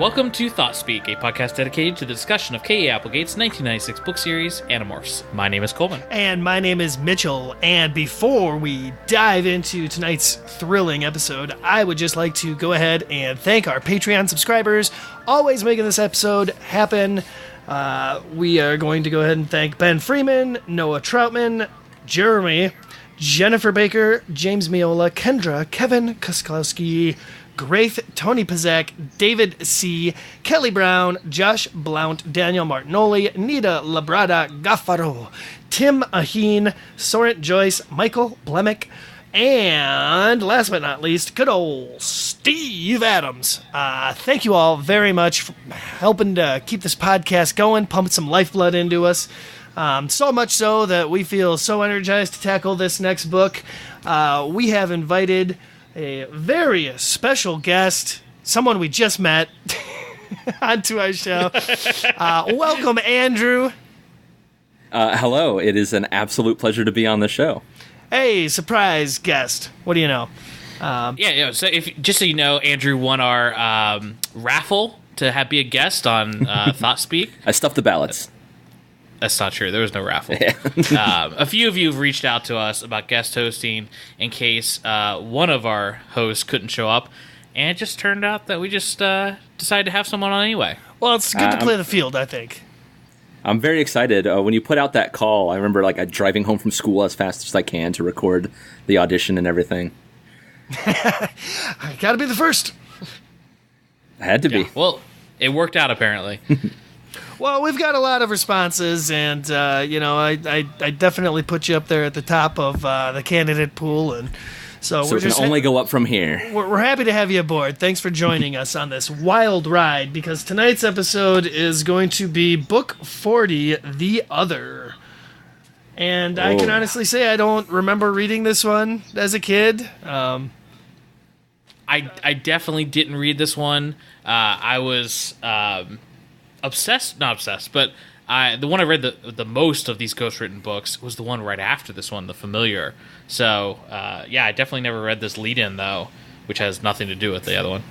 Welcome to Thoughtspeak, a podcast dedicated to the discussion of K.A. Applegate's 1996 book series, Animorphs. My name is Coleman. And my name is Mitchell. And before we dive into tonight's thrilling episode, I would just like to go ahead and thank our Patreon subscribers, always making this episode happen. We are going to go ahead and thank Ben Freeman, Noah Troutman, Jeremy, Jennifer Baker, James Miola, Kendra, Kevin Koskowski, Graith, Tony Pazak, David C., Kelly Brown, Josh Blount, Daniel Martinoli, Nita Labrada Gaffaro, Tim Aheen, Sorrent Joyce, Michael Blemick, and last but not least, good old Steve Adams. Thank you all very much for helping to keep this podcast going, pumping some lifeblood into us. So much so that we feel so energized to tackle this next book. We have invited a very special guest, someone we just met, onto our show. Welcome, Andrew. Hello. It is an absolute pleasure to be on the show. Hey, surprise guest. What do you know? So just so you know, Andrew won our raffle to be a guest on Thoughtspeak. I stuffed the ballots. That's not true. There was no raffle. A few of you have reached out to us about guest hosting in case one of our hosts couldn't show up, and it just turned out that we just decided to have someone on anyway. Well, it's good to play the field, I think. I'm very excited. When you put out that call, I remember driving home from school as fast as I can to record the audition and everything. I gotta be the first. I had to be. Well, it worked out apparently. Well, we've got a lot of responses, and I definitely put you up there at the top of the candidate pool, and so it can only go up from here. We're happy to have you aboard. Thanks for joining us on this wild ride, because tonight's episode is going to be Book 40, The Other. And I can honestly say I don't remember reading this one as a kid. I definitely didn't read this one. I was not obsessed, but the one I read the most of these ghostwritten books was the one right after this one, The Familiar. So, I definitely never read this lead-in, though, which has nothing to do with the other one.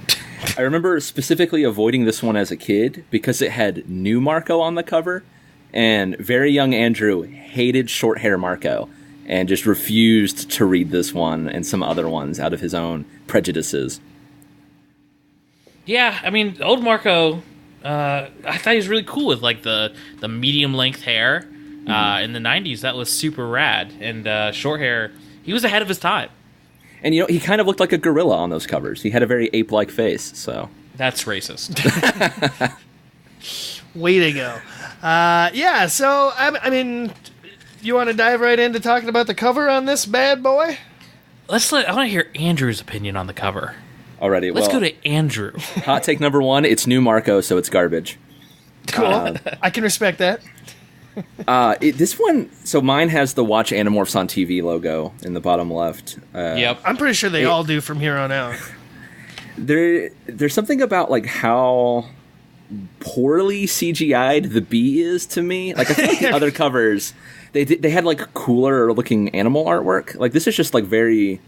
I remember specifically avoiding this one as a kid because it had new Marco on the cover, and very young Andrew hated short hair Marco and just refused to read this one and some other ones out of his own prejudices. Yeah, I mean, old Marco, I thought he was really cool with the medium-length hair. In the 90s, that was super rad. And short hair, he was ahead of his time. And, he kind of looked like a gorilla on those covers. He had a very ape-like face, so... That's racist. Way to go. So, I mean, you want to dive right into talking about the cover on this bad boy? I want to hear Andrew's opinion on the cover. Already, Let's go to Andrew. Hot take number one, it's new Marco, so it's garbage. Cool. I can respect that. This one, so mine has the Watch Animorphs on TV logo in the bottom left. Yep. I'm pretty sure they all do from here on out. There's something about how poorly CGI'd the bee is to me. I feel like the other covers, they had cooler looking animal artwork. This is just very...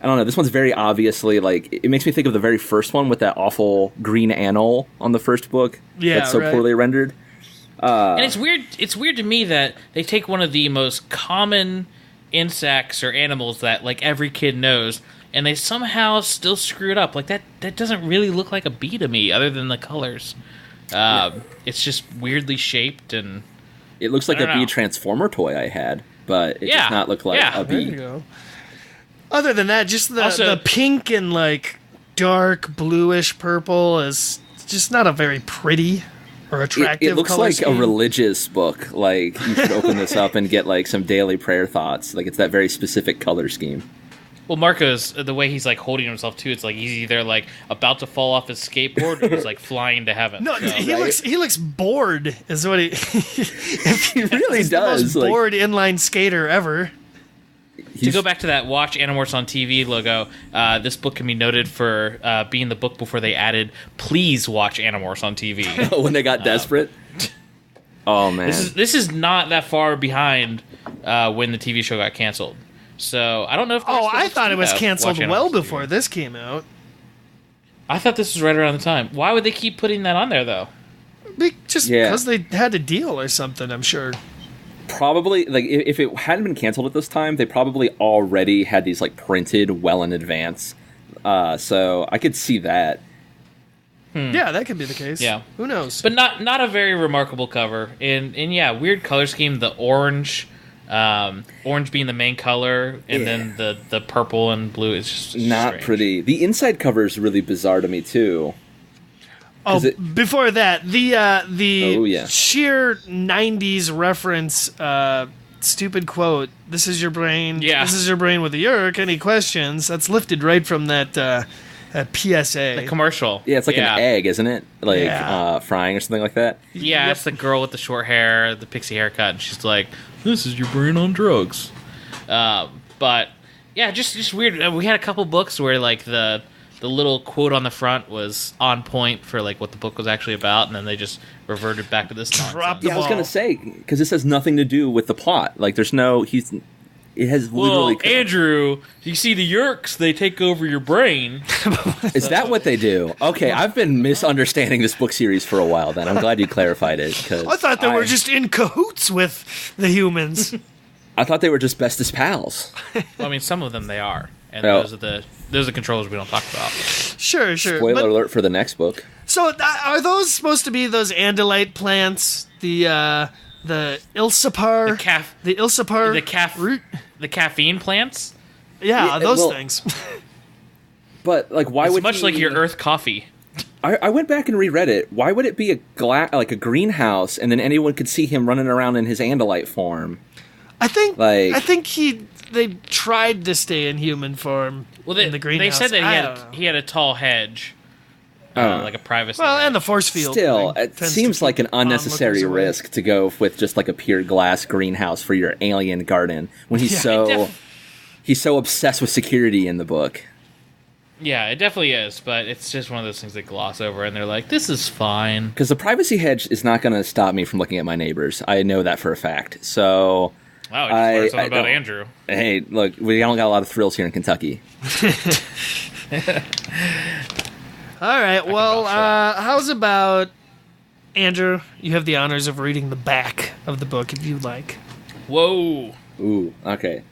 I don't know, this one's very obviously, it makes me think of the very first one with that awful green anole on the first book. Yeah, that's so poorly rendered. And it's weird to me that they take one of the most common insects or animals that, every kid knows, and they somehow still screw it up. That doesn't really look like a bee to me, other than the colors. It's just weirdly shaped, and... It looks like a bee transformer toy I had, but it does not look like a bee. There you go. Other than that, just the pink and dark bluish purple is just not a very pretty or attractive. It looks color like scheme. a religious book. You should open this up and get some daily prayer thoughts. It's that very specific color scheme. Well, Marco's the way he's holding himself too. It's he's either about to fall off his skateboard or he's flying to heaven. No, he looks bored. Is what he. He really he's does. The most bored inline skater ever. To go back to that Watch Animorphs on TV logo, this book can be noted for being the book before they added "Please watch Animorphs on TV." When they got desperate. Oh man, this is not that far behind when the TV show got canceled. So I don't know if. I thought it was canceled well before this came out. I thought this was right around the time. Why would they keep putting that on there, though? Just because they had a deal or something, I'm sure. Probably, like, if it hadn't been canceled at this time, they probably already had these, like, printed well in advance. So I could see that. Yeah, that could be the case. Yeah. Who knows? But not a very remarkable cover. And yeah, weird color scheme. The orange being the main color, and then the purple and blue is just not strange. pretty. The inside cover is really bizarre to me, too. Before that, the sheer 90s reference, stupid quote, "This is your brain. Yeah. This is your brain with a yerk. Any questions?" That's lifted right from that PSA. The commercial. Yeah, it's like an egg, isn't it? Like frying or something like that. Yeah, it's the girl with the short hair, the pixie haircut, and she's like, "This is your brain on drugs." But yeah, just weird. We had a couple books where like the little quote on the front was on point for like what the book was actually about, and then they just reverted back to this nonsense. I was gonna say, because this has nothing to do with the plot. Like, there's no it has literally. Andrew, you see the yerks, they take over your brain. Is that what they do? Okay, I've been misunderstanding this book series for a while. Then I'm glad you clarified it. Cause I thought they were just in cahoots with the humans. I thought they were just bestest pals. Well, I mean, some of them they are, and those are the controls we don't talk about. Sure. Spoiler alert for the next book. So are those supposed to be those andalite plants? The Ilsapar, the Ilsapar root, the caffeine plants. Yeah, those things. But like, why it's would much like your Earth coffee? I went back and reread it. Why would it be like a greenhouse, and then anyone could see him running around in his andalite form? I think they tried to stay in human form. Well, in the greenhouse. They said that he had a tall hedge. Like a privacy. Well, and the force field. Still, it seems like an unnecessary risk to go with just like a pure glass greenhouse for your alien garden when he's so obsessed with security in the book. Yeah, it definitely is, but it's just one of those things they gloss over, and they're like, "This is fine." Because the privacy hedge is not going to stop me from looking at my neighbors. I know that for a fact. So, wow, I just learned something about Andrew. Hey, look, we don't got a lot of thrills here in Kentucky. All right, well, how's about, Andrew, you have the honors of reading the back of the book, if you'd like. Whoa. Ooh, okay.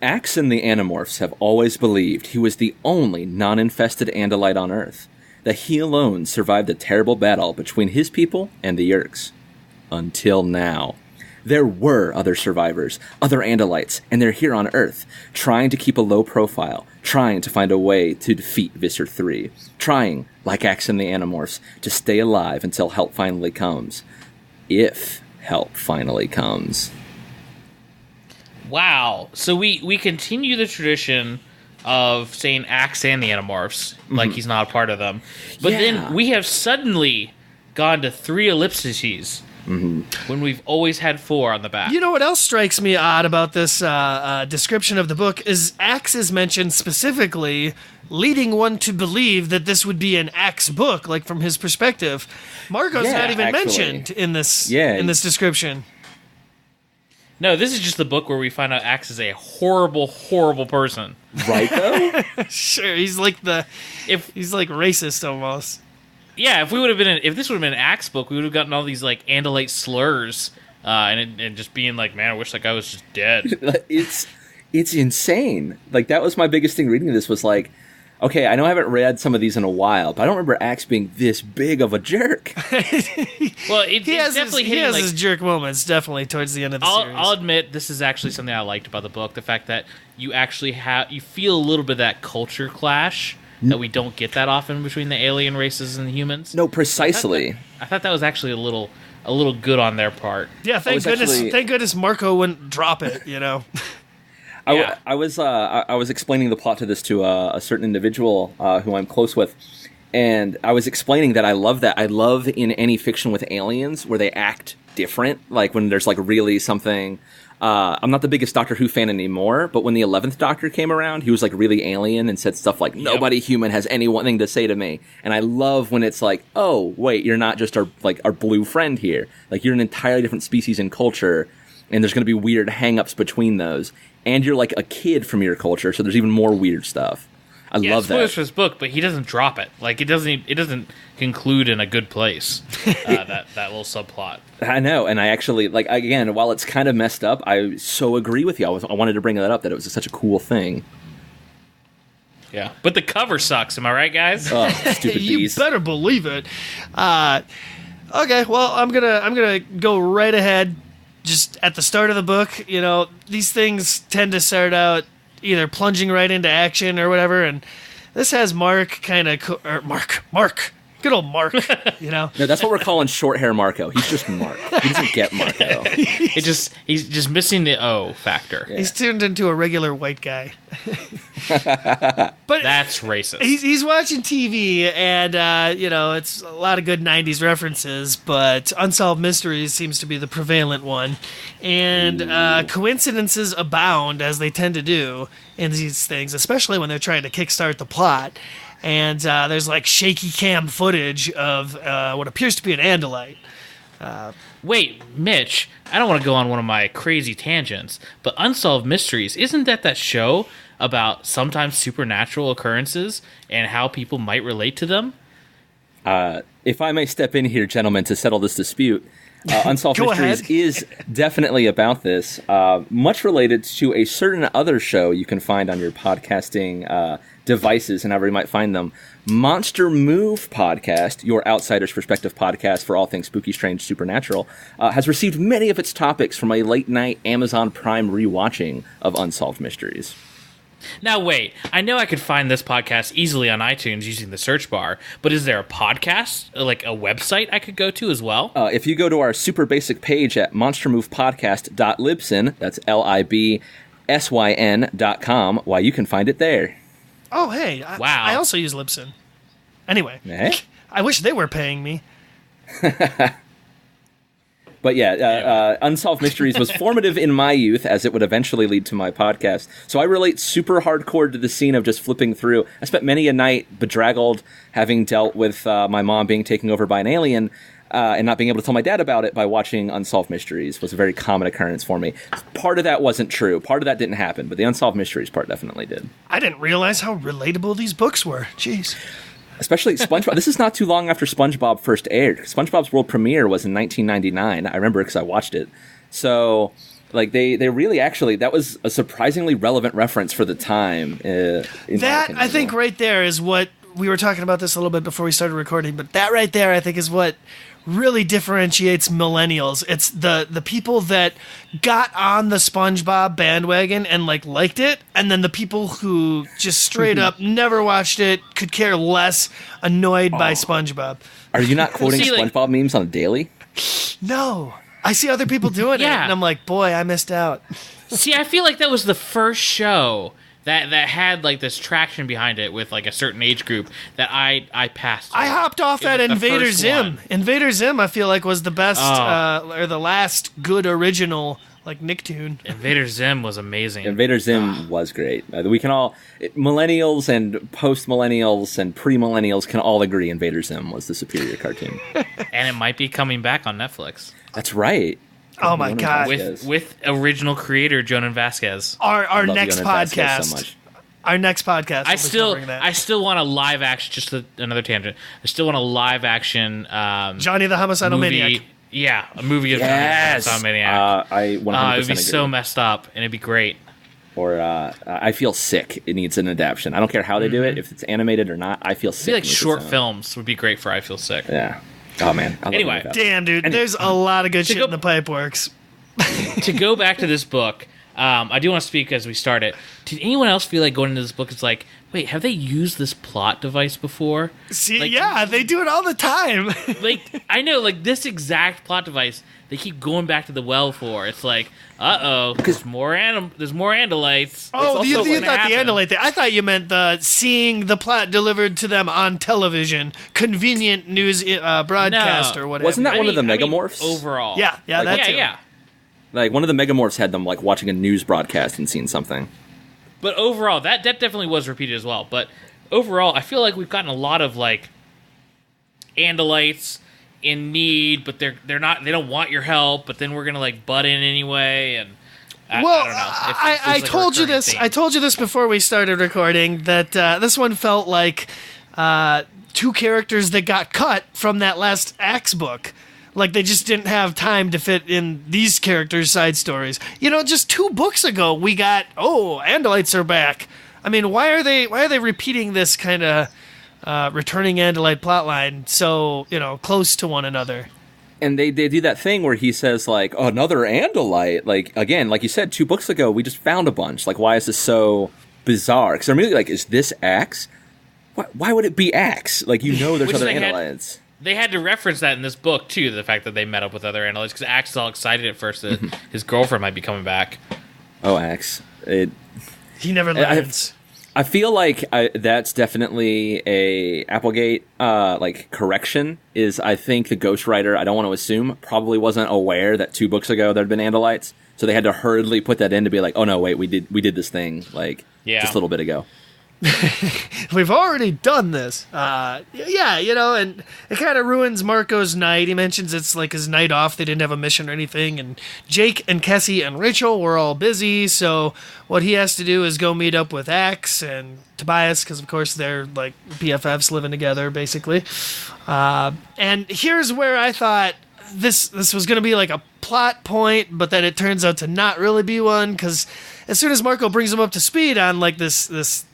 Axe and the Animorphs have always believed he was the only non-infested Andalite on Earth, that he alone survived the terrible battle between his people and the Yeerks. Until now. There were other survivors, other Andalites, and they're here on Earth, trying to keep a low profile, trying to find a way to defeat Visser 3, trying, like Axe and the Animorphs, to stay alive until help finally comes. If help finally comes. Wow. So we continue the tradition of saying Axe and the Animorphs, like he's not a part of them. But then we have suddenly gone to 3 ellipses. When we've always had 4 on the back. You know what else strikes me odd about this description of the book is Axe is mentioned specifically, leading one to believe that this would be an Axe book, like from his perspective. Marco's not even mentioned in this description. No, this is just the book where we find out Axe is a horrible, horrible person. Right, though? Sure, he's like racist almost. Yeah, if this would have been an Axe book, we would have gotten all these like Andalite slurs, and just being like, "Man, I wish that guy was just dead." It's insane. Like, that was my biggest thing reading this was like, okay, I know I haven't read some of these in a while, but I don't remember Axe being this big of a jerk. Well, he has his jerk moments definitely towards the end of the series. I'll admit this is actually something I liked about the book: the fact that you actually you feel a little bit of that culture clash that we don't get that often between the alien races and the humans. No, precisely. I thought that was actually a little good on their part. Yeah, thank goodness Marco wouldn't drop it, you know. I was explaining the plot to this to a certain individual who I'm close with, and I was explaining that I love that. I love in any fiction with aliens where they act different, like when there's like really something. I'm not the biggest Doctor Who fan anymore, but when the 11th Doctor came around, he was like really alien and said stuff like, nobody human has anything to say to me. And I love when it's like, oh, wait, you're not just our blue friend here. Like, you're an entirely different species and culture, and there's going to be weird hang-ups between those. And you're like a kid from your culture, so there's even more weird stuff. I love spoilers that. for this book, but he doesn't drop it. Like it doesn't conclude in a good place. That little subplot. I know, and I actually again, while it's kind of messed up, I so agree with you. I wanted to bring that up, that it was such a cool thing. Yeah, but the cover sucks. Am I right, guys? Oh, stupid You bees. better believe it. Okay, well, I'm gonna go right ahead. Just at the start of the book, these things tend to start out either plunging right into action or whatever, and this has Mark, good old Mark, No, that's what we're calling short hair Marco. He's just Mark. He doesn't get Marco. He's just missing the O factor. Yeah. He's turned into a regular white guy. But That's racist. he's watching TV, and it's a lot of good '90s references, but Unsolved Mysteries seems to be the prevalent one, and coincidences abound, as they tend to do in these things, especially when they're trying to kickstart the plot. And there's shaky cam footage of what appears to be an Andalite. Wait, Mitch, I don't want to go on one of my crazy tangents, but Unsolved Mysteries, isn't that show about sometimes supernatural occurrences and how people might relate to them? If I may step in here, gentlemen, to settle this dispute, Unsolved Go Mysteries ahead. is definitely about this, much related to a certain other show you can find on your podcasting devices and however you might find them. Monster Move Podcast, your outsider's perspective podcast for all things spooky, strange, supernatural, has received many of its topics from a late-night Amazon Prime rewatching of Unsolved Mysteries. Now, wait, I know I could find this podcast easily on iTunes using the search bar, but is there a podcast, like a website I could go to as well? If you go to our super basic page at monstermovepodcast.libsyn, that's LIBSYN.com, why, you can find it there. Oh, hey, Wow. I also use Libsyn. Anyway, Eh? I wish they were paying me. But yeah, Unsolved Mysteries was formative in my youth, as it would eventually lead to my podcast. So I relate super hardcore to the scene of just flipping through. I spent many a night bedraggled, having dealt with my mom being taken over by an alien, and not being able to tell my dad about it by watching Unsolved Mysteries was a very common occurrence for me. Part of that wasn't true. Part of that didn't happen, but the Unsolved Mysteries part definitely did. I didn't realize how relatable these books were. Jeez. Especially SpongeBob. This is not too long after SpongeBob first aired. SpongeBob's world premiere was in 1999. I remember because I watched it. So, they really actually, that was a surprisingly relevant reference for the time. That, I think, right there is what, we were talking about this a little bit before we started recording, but that right there, I think, is what really differentiates millennials. It's the people that got on the SpongeBob bandwagon and liked it, and then the people who just straight up never watched it, could care less, annoyed by SpongeBob. Are you not quoting See, SpongeBob memes on a daily? No, I see other people doing it, Yeah. and I'm like, boy, I missed out. See, I feel like that was the first show that had this traction behind it with a certain age group that I passed. I hopped off It at was the Invader first Zim. one. Invader Zim, I feel like, was the best, Oh. or the last good original Nicktoon. Invader Zim was amazing. Invader Zim was great. We can all, millennials and post-millennials and pre-millennials can all agree Invader Zim was the superior cartoon. And it might be coming back on Netflix That's right. Oh my Jonan God. Vasquez. with original creator Jonan Vasquez. Our I love next Jonan Vasquez podcast. so much. Our next podcast. I we'll be covering that. still want a live action. Just another tangent. I still want a live action Johnny the Homicidal movie. Maniac. Yeah, a movie of Yes. Johnny the Maniac. I 100% It'd be agree. so messed up, and it'd be great. Or I Feel Sick. It needs an adaptation. I don't care how they do it, if it's animated or not. I Feel I Sick. feel like needs short its own. films would be great for I Feel Sick. Yeah. Oh man. I love Anyway. that. Damn, dude. There's a lot of good shit go- in the pipe works. To go back to this book, I do want to speak as we start it. Did anyone else feel like going into this book? It's like, wait, have they used this plot device before? See, Like- yeah, they do it all the time. I know, this exact plot device they keep going back to the well for. It's like, there's more Andalites. Oh, you What's thought gonna the happen? Andalite thing. I thought you meant the seeing the plot delivered to them on television, convenient news broadcast No. or whatever. Wasn't that one of the I mean, Megamorphs? overall? Yeah, that yeah, too. yeah. Like one of the Megamorphs had them watching a news broadcast and seeing something. But overall, that definitely was repeated as well. But overall, I feel like we've gotten a lot of Andalites in need, but they're not. They don't want your help. But then we're gonna butt in anyway. And I don't know. I told you this. I told you this before we started recording that this one felt like two characters that got cut from that last Axe book. Like they just didn't have time to fit in these characters' side stories. Just 2 books ago we got Andalites are back. I mean, why are they repeating this kind of returning Andalite plotline so close to one another? And they do that thing where he says, like, another Andalite. Like, again, like you said, 2 books ago, we just found a bunch. Like, why is this so bizarre? Because I'm really like, is this Axe? Why would it be Axe? Like, there's other Andalites. They had to reference that in this book, too, the fact that they met up with other Andalites, because Axe is all excited at first that his girlfriend might be coming back. Oh, Axe. He never learns. I feel like that's definitely a Applegate correction. Is I think the ghostwriter, I don't want to assume, probably wasn't aware that 2 books ago there had been Andalites, so they had to hurriedly put that in to be like, oh no, wait, we did this thing just a little bit ago. We've already done this. And it kind of ruins Marco's night. He mentions it's like his night off. They didn't have a mission or anything. And Jake and Kessie and Rachel were all busy. So what he has to do is go meet up with Axe and Tobias, because of course they're like BFFs living together, basically. And here's where I thought this was going to be like a plot point, but then it turns out to not really be one, because as soon as Marco brings him up to speed on like this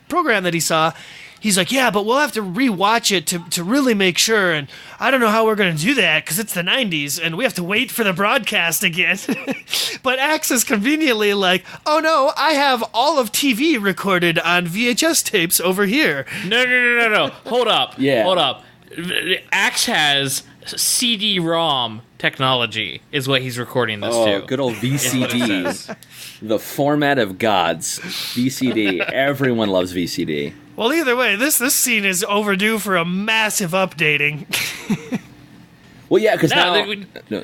program that he saw, he's like, yeah, but we'll have to rewatch it to really make sure, and I don't know how we're going to do that because it's the 90s and we have to wait for the broadcast again. But Axe is conveniently like, oh no, I have all of TV recorded on VHS tapes over here. No. Hold up. Yeah. Hold up. Axe has CD-ROM technology is what he's recording this to. Oh, good old VCD. The format of gods. VCD. Everyone loves VCD. Well, either way, this scene is overdue for a massive updating. Well, yeah, because No, now...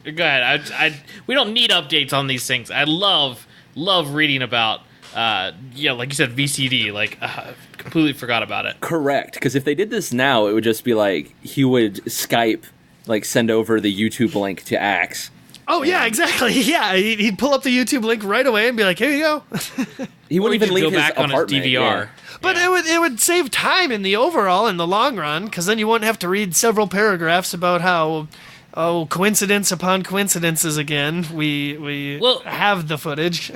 Go ahead. We don't need updates on these things. I love reading about, like you said, VCD. Completely forgot about it. Correct, because if they did this now, it would just be like, he would Skype, send over the YouTube link to Axe. Oh, yeah, exactly. Yeah, he'd pull up the YouTube link right away and be like, here you go. He wouldn't even leave go back his on his apartment. DVR. Yeah. But it would save time in the long run, because then you wouldn't have to read several paragraphs about how, coincidence upon coincidences again. We have the footage.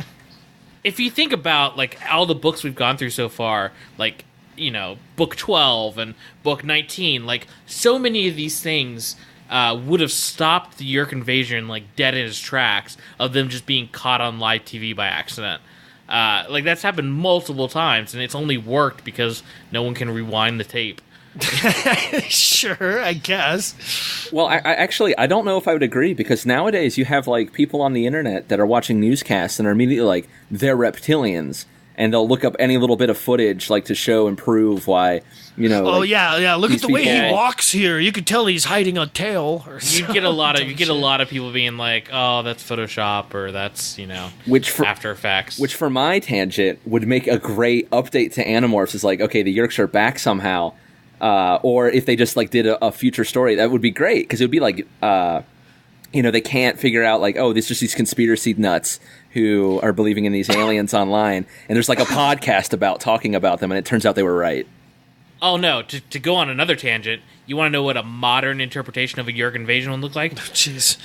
If you think about all the books we've gone through so far, book 12 and book 19, so many of these things would have stopped the Yeerk invasion dead in its tracks of them just being caught on live TV by accident. That's happened multiple times, and it's only worked because no one can rewind the tape. Sure, I guess. Well, I don't know if I would agree, because nowadays you have people on the internet that are watching newscasts and are immediately like, they're reptilians, and they'll look up any little bit of footage to show and prove why, Oh yeah. Look at the way people... he walks here. You could tell he's hiding a tail. Or you get a lot of people being like, oh, that's Photoshop, or that's After Effects. Which for my tangent would make a great update to Animorphs. Is okay, the Yeerks are back somehow. Or if they just did a future story, that would be great, because it would be they can't figure out there's just these conspiracy nuts who are believing in these aliens online, and there's a podcast talking about them, and it turns out they were right. Oh no! To go on another tangent, you want to know what a modern interpretation of a Yeerk invasion would look like? Jeez,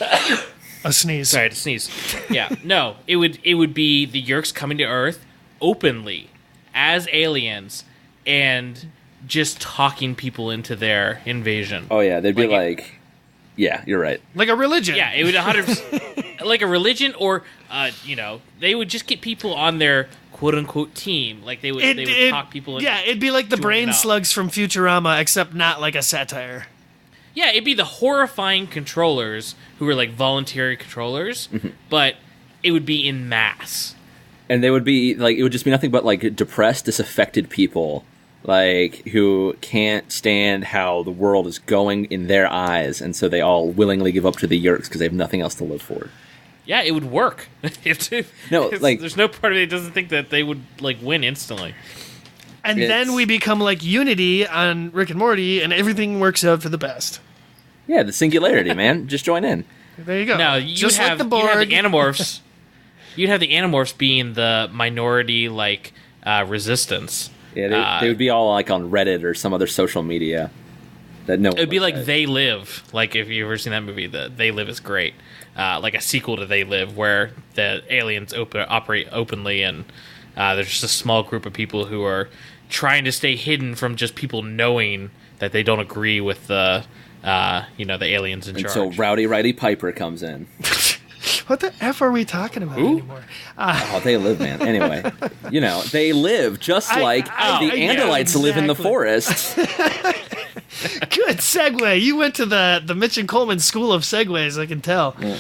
a sneeze. Sorry, to sneeze. Yeah, no, it would be the Yeerks coming to Earth openly as aliens and just talking people into their invasion. Oh yeah, they'd be yeah, you're right. Like a religion. Yeah, it would 100% like a religion, or they would just get people on their quote unquote team. They would talk people into. Yeah, it'd be like the brain slugs from Futurama, except not like a satire. Yeah, it'd be the horrifying controllers who were voluntary controllers, but it would be in mass. And they would be it would just be nothing but depressed, disaffected people. Who can't stand how the world is going in their eyes, and so they all willingly give up to the Yeerks because they have nothing else to live for. Yeah, it would work. There's no part of it that doesn't think that they would win instantly. And then we become Unity on Rick and Morty, and everything works out for the best. Yeah, the singularity, man. Just join in. There you go. Now you have the Animorphs. you'd have the Animorphs being the minority, like, resistance. Yeah, they would be all like on Reddit or some other social media. That no. It'd be like They Live. Like, if you've ever seen that movie, the They Live is great. Like a sequel to They Live, where the aliens operate openly, and there's just a small group of people who are trying to stay hidden from just people knowing that they don't agree with the aliens in charge. Until Rowdy Roddy Piper comes in. What the F are we talking about anymore? They live, man. Anyway, they live just like the Andalites live in the forest. Good segue. You went to the Mitch and Coleman School of Segues, I can tell. Yeah.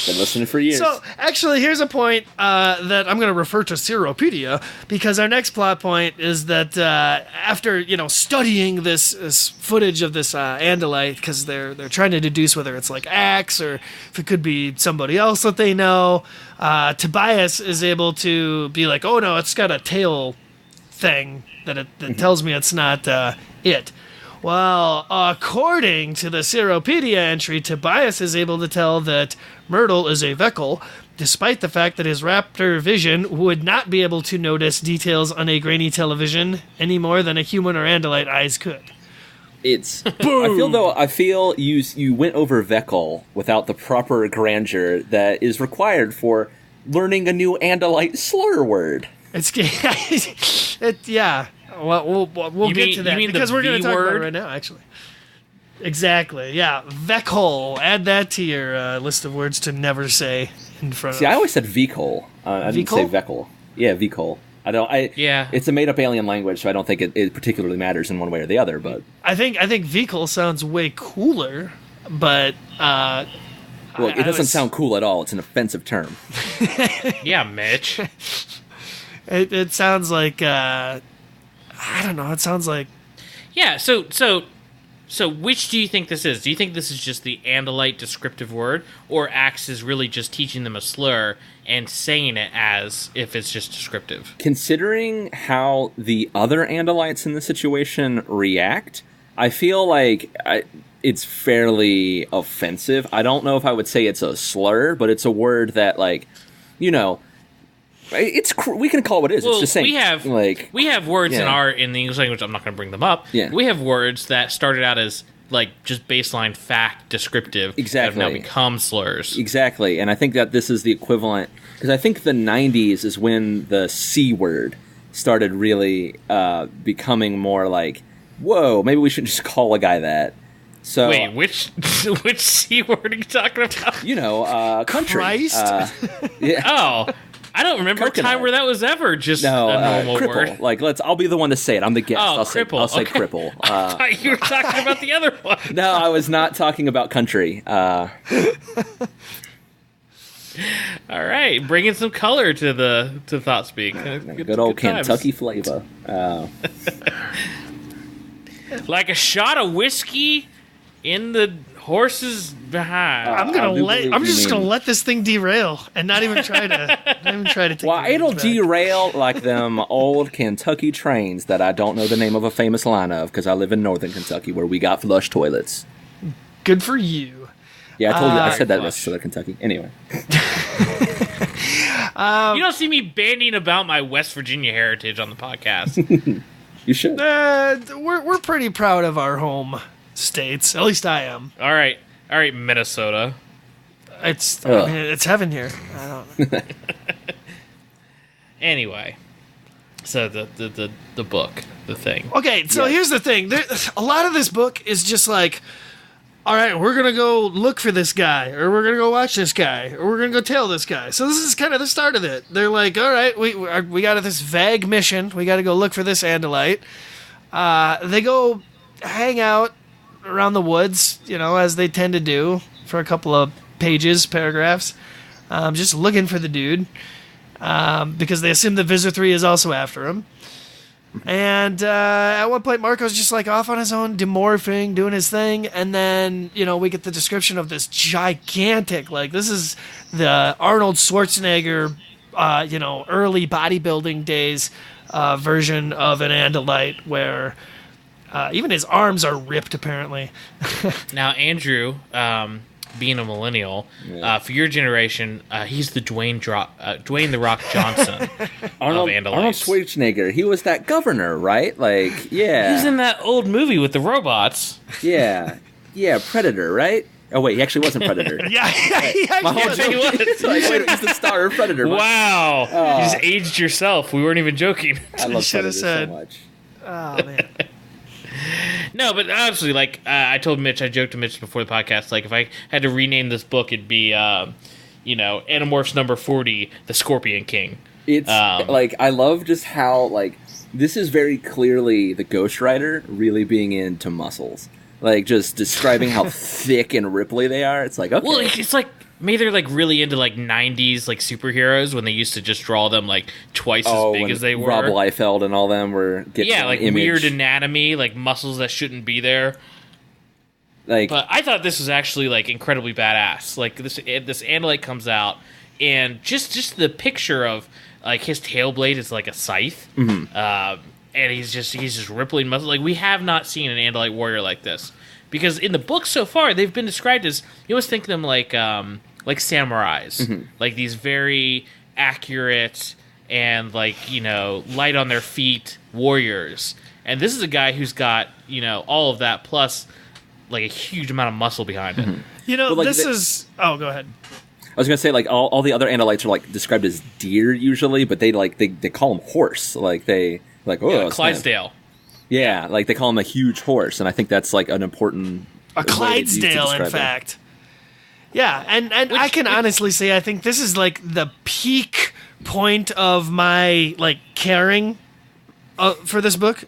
Been listening for years. So, actually, here's a point that I'm going to refer to Seropedia, because our next plot point is that after, studying this footage of this Andalite, because they're trying to deduce whether it's like Axe or if it could be somebody else that they know, Tobias is able to be like, oh no, it's got a tail thing that tells me it's not it. Well, according to the Seropedia entry, Tobias is able to tell that Myrtle is a Vekal, despite the fact that his raptor vision would not be able to notice details on a grainy television any more than a human or Andalite eyes could. It's. I feel you went over Vekal without the proper grandeur that is required for learning a new Andalite slur word. Yeah. Well, we'll get to that because we're going to talk about it right now, actually. Exactly, yeah. Vekal. Add that to your list of words to never say in front of. See, I always said Vekal. I didn't say Vekal. Yeah, Vekal. It's a made-up alien language, so I don't think it particularly matters in one way or the other. But I think Vekal sounds way cooler, but it doesn't sound cool at all. It's an offensive term. Yeah, Mitch. It sounds like I don't know. It sounds like So which do you think this is? Do you think this is just the Andalite descriptive word, or Axe is really just teaching them a slur and saying it as if it's just descriptive? Considering how the other Andalites in the situation react, I feel like it's fairly offensive. I don't know if I would say it's a slur, but it's a word that, we can call it what it is. Well, it's just saying we have words in the English language. I'm not going to bring them up. Yeah. We have words that started out as just baseline fact descriptive. Exactly. That have now become slurs. Exactly, and I think that this is the equivalent, because I think the 90s is when the C word started really becoming more like, whoa, maybe we should just call a guy that. So wait, which C word are you talking about? Country. Christ. Yeah. Oh. I don't remember a time where that was ever just a normal cripple. word. I'll be the one to say it. I'm the guest. Oh, I'll cripple. Say cripple. I thought you were talking about the other one. No, I was not talking about country. All right, bringing some color to Thoughtspeak. Good old Kentucky flavor. Like a shot of whiskey in the horse's behind. I'm just gonna let this thing derail and not even try to take Well, it'll back. derail like them old Kentucky trains that I don't know the name of a famous line of, because I live in northern Kentucky where we got flush toilets. Good for you. Yeah, I told you. I said that in southern Kentucky. Anyway. You don't see me banding about my West Virginia heritage on the podcast. You should. We're pretty proud of our home states. At least I am. All right, Minnesota. It's heaven here. I don't know. Anyway, so the book, the thing. Okay, so here's the thing. A lot of this book is just like, all right, we're gonna go look for this guy, or we're gonna go watch this guy, or we're gonna go tail this guy. So this is kind of the start of it. They're like, all right, we got this vague mission. We got to go look for this Andalite. They go hang out around the woods, as they tend to do, for a couple of paragraphs, just looking for the dude, because they assume that Visor 3 is also after him. And at one point, Marco's just off on his own, demorphing, doing his thing, and then we get the description of this gigantic, this is the Arnold Schwarzenegger, early bodybuilding days version of an Andalite, where even his arms are ripped, apparently. Now, Andrew, being a millennial, for your generation, he's the Dwayne the Rock Johnson of Andalites. Arnold Schwarzenegger. He was that governor, right? Like, yeah. He's in that old movie with the robots. Yeah. Yeah, Predator, right? Oh, wait, he actually wasn't Predator. Yeah, he actually was. Wait, he's the star of Predator. Wow. You just aged yourself. We weren't even joking. I love should have Predator said. so much. Oh, man. No, but honestly, like, I told Mitch, I joked to Mitch before the podcast, like, if I had to rename this book, it'd be, Animorphs number 40, The Scorpion King. It's, like, I love just how, like, this is very clearly the ghostwriter really being into muscles. Like, just describing how thick and ripply they are. It's like, okay. Well, it's like, maybe they're, like, really into, like, 90s, like, superheroes when they used to just draw them, like, twice as big as they were. Rob Liefeld and all them were getting like, image. weird anatomy, like, muscles that shouldn't be there. Like, But I thought this was actually, like, incredibly badass. Like, this Andalite comes out, and just the picture of, like, his tail blade is like a scythe. Mm-hmm. And he's just rippling muscle. Like, we have not seen an Andalite warrior like this, because in the book so far they've been described as, you always think of them like samurais, mm-hmm. like these very accurate and, like, light on their feet warriors. And this is a guy who's got all of that plus like a huge amount of muscle behind it. Mm-hmm. Oh, go ahead. I was gonna say, like, all the other Andalites are like described as deer usually, but they call them horse. Like Clydesdale. Yeah, like they call him a huge horse, and I think that's like an important Clydesdale, in fact. Yeah, and I can honestly say I think this is like the peak point of my like caring for this book.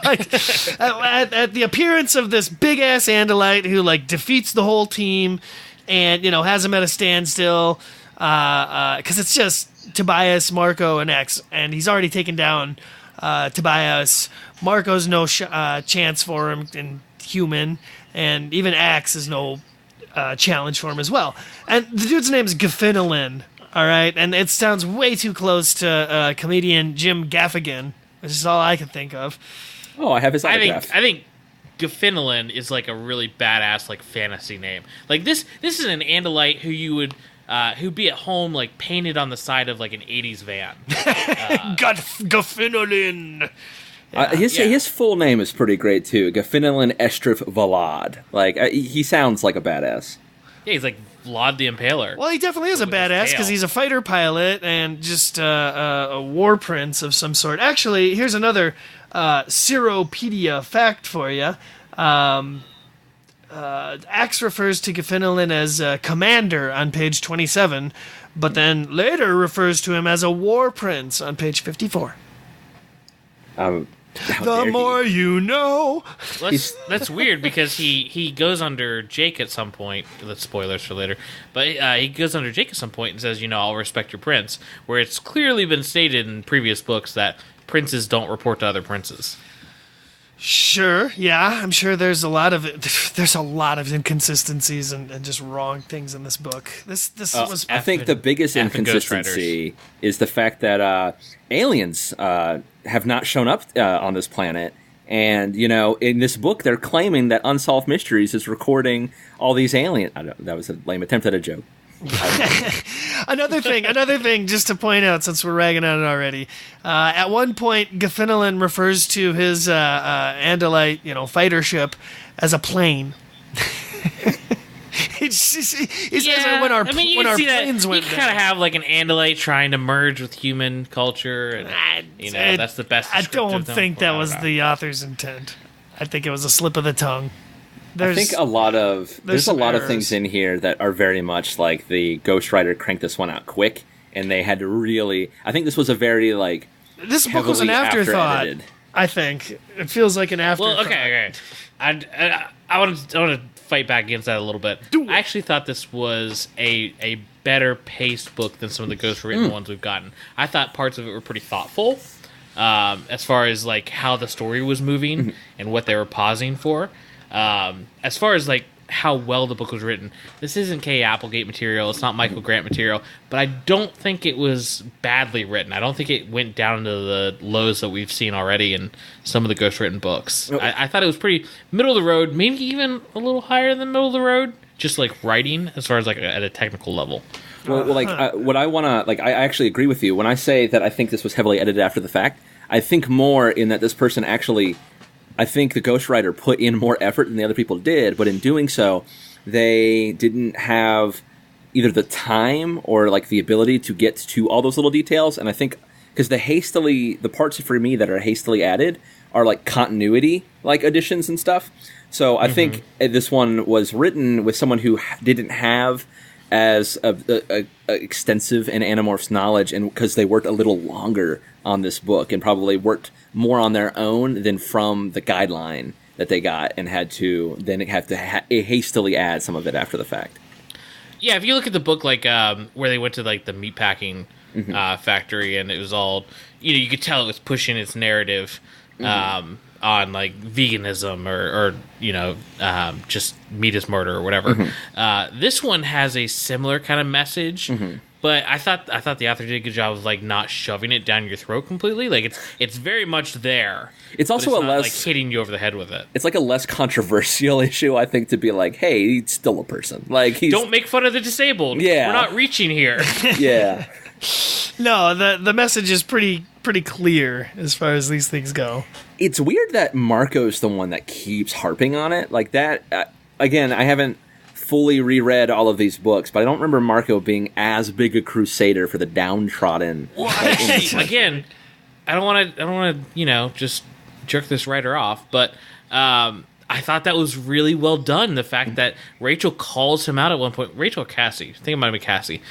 Like at the appearance of this big ass Andalite who like defeats the whole team and has them at a standstill because it's just Tobias, Marco, and X, and he's already taken down Tobias. Marco's no chance for him in human, and even Axe is no challenge for him as well. And the dude's name is Gaffinolin, all right? And it sounds way too close to comedian Jim Gaffigan, which is all I can think of. Oh, I have his autograph. I think Gaffinolin is like a really badass like fantasy name. Like this is an Andalite who you would who'd be at home like painted on the side of like an 80s van. Gaffinolin. His full name is pretty great too. Gaffinolin Estrif Valad. Like he sounds like a badass. Yeah, he's like Vlad the Impaler. Well, he definitely is a badass because he's a fighter pilot and just a war prince of some sort. Actually, here's another Cyropedia fact for you. Axe refers to Gaffinolin as commander on page 27, but then later refers to him as a war prince on page 54. The more you know. That's weird because he goes under Jake at some point. That's spoilers for later. But he goes under Jake at some point and says, I'll respect your prince. Where it's clearly been stated in previous books that princes don't report to other princes. Sure, yeah, I'm sure there's a lot of inconsistencies and just wrong things in this book. This was. I think the biggest inconsistency is the fact that aliens have not shown up on this planet, and in this book they're claiming that Unsolved Mysteries is recording all these aliens. That was a lame attempt at a joke. Another thing, just to point out, since we're ragging on it already. At one point, Gaffinolin refers to his Andalite, fighter ship as a plane. He says when our planes went down. You kind of have like an Andalite trying to merge with human culture, and that's the best. I don't think that was the author's intent. I think it was a slip of the tongue. I think there's a lot of things in here that are very much like the ghostwriter cranked this one out quick, and they had to really. I think this was a very like. This book was an afterthought. I think it feels like an afterthought. Well, okay. I want to fight back against that a little bit. I actually thought this was a better paced book than some of the ghostwritten ones we've gotten. I thought parts of it were pretty thoughtful, as far as like how the story was moving and what they were pausing for. As far as like how well the book was written, this isn't K. Applegate material, it's not Michael Grant material, but I don't think it was badly written. I don't think it went down to the lows that we've seen already in some of the ghostwritten books. I thought it was pretty middle of the road, maybe even a little higher than middle of the road, just like writing as far as like at a technical level. Well, what I want to like, I actually agree with you when I say that I think this was heavily edited after the fact. I think more in that this person actually, I think the ghostwriter put in more effort than the other people did, but in doing so, they didn't have either the time or like the ability to get to all those little details. And I think because the parts for me that are hastily added are like continuity like additions and stuff. So I think this one was written with someone who didn't have as a extensive an Animorphs knowledge, and because they worked a little longer on this book and probably worked more on their own than from the guideline that they got, and had to then hastily add some of it after the fact. Yeah, if you look at the book, like where they went to like the meatpacking factory, and it was all, you could tell it was pushing its narrative on like veganism or just meat is murder or whatever. This one has a similar kind of message, but I thought the author did a good job of like not shoving it down your throat completely. Like it's very much there. It's also it's not like hitting you over the head with it. It's like a less controversial issue, I think, to be like, hey, he's still a person. Like, don't make fun of the disabled. Yeah, we're not reaching here. Yeah. No, the message is pretty clear as far as these things go. It's weird that Marco's the one that keeps harping on it. Like that, again, I haven't fully reread all of these books, but I don't remember Marco being as big a crusader for the downtrodden. Well, actually, again, I don't want to, just jerk this writer off, but I thought that was really well done. The fact that Rachel calls him out at one point. Rachel or Cassie? I think it might have been Cassie.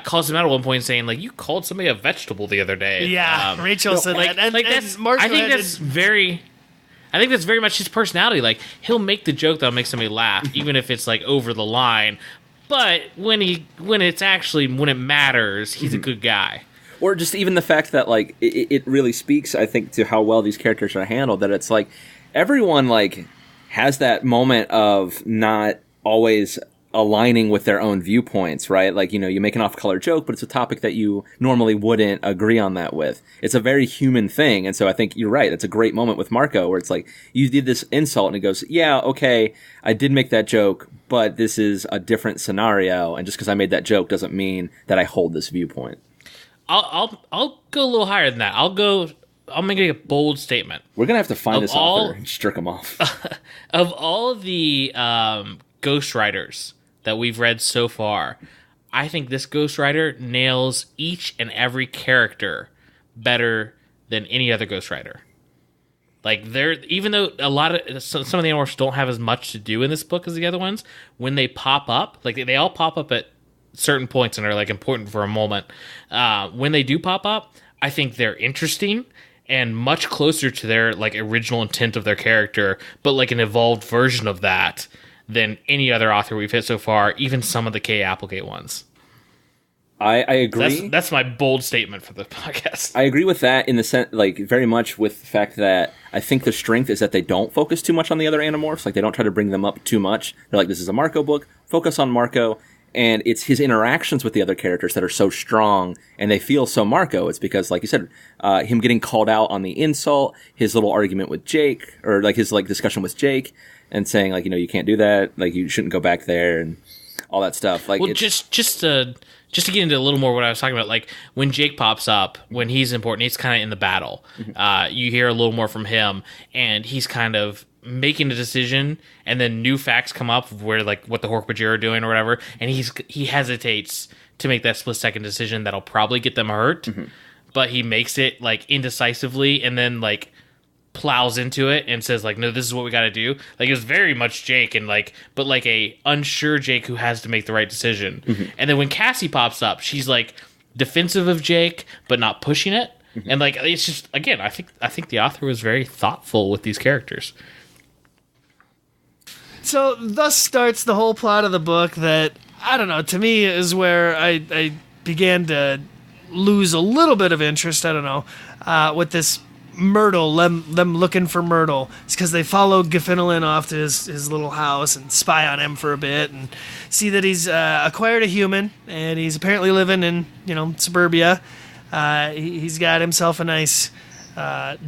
Calls him out at one point saying, like, you called somebody a vegetable the other day. Yeah, Rachel said that. And that's, I think that's very much his personality. Like, he'll make the joke that'll make somebody laugh, even if it's, like, over the line. But when it matters, he's a good guy. Or just even the fact that, like, it really speaks, I think, to how well these characters are handled. That it's, like, everyone, like, has that moment of not always aligning with their own viewpoints, right? Like, you make an off-color joke, but it's a topic that you normally wouldn't agree on that with. It's a very human thing, and so I think you're right. It's a great moment with Marco, where it's like, you did this insult, and he goes, yeah, okay, I did make that joke, but this is a different scenario, and just because I made that joke doesn't mean that I hold this viewpoint. I'll go a little higher than that. I'll make a bold statement. We're going to have to find this author and jerk him off. Of all the ghostwriters that we've read so far, I think this ghostwriter nails each and every character better than any other ghostwriter. Like, even though some of the Animorphs don't have as much to do in this book as the other ones, when they pop up, like they all pop up at certain points and are like important for a moment. When they do pop up, I think they're interesting and much closer to their like original intent of their character, but like an evolved version of that than any other author we've hit so far, even some of the K. Applegate ones. I agree. That's my bold statement for the podcast. I agree with that in the sense, like, very much with the fact that I think the strength is that they don't focus too much on the other Animorphs. Like, they don't try to bring them up too much. They're like, this is a Marco book. Focus on Marco. And it's his interactions with the other characters that are so strong, and they feel so Marco. It's because, like you said, him getting called out on the insult, his little argument with Jake, or like his like discussion with Jake, and saying like, you can't do that, like you shouldn't go back there, and all that stuff. Like, well, just to get into a little more what I was talking about, like when Jake pops up, when he's important, he's kind of in the battle. You hear a little more from him, and he's kind of making a decision, and then new facts come up where like what the Hork-Bajir are doing or whatever, and he hesitates to make that split-second decision that'll probably get them hurt, but he makes it like indecisively, and then like plows into it and says like, no, this is what we got to do. Like, it was very much Jake, and like, but like a unsure Jake who has to make the right decision. And then when Cassie pops up, she's like defensive of Jake but not pushing it. And like, it's just, again, I think the author was very thoughtful with these characters. So thus starts the whole plot of the book that, I don't know, to me is where I began to lose a little bit of interest, I don't know, with this Myrtle, them looking for Myrtle. It's because they follow Gefinolin off to his little house and spy on him for a bit and see that he's acquired a human, and he's apparently living in, suburbia. He's got himself a nice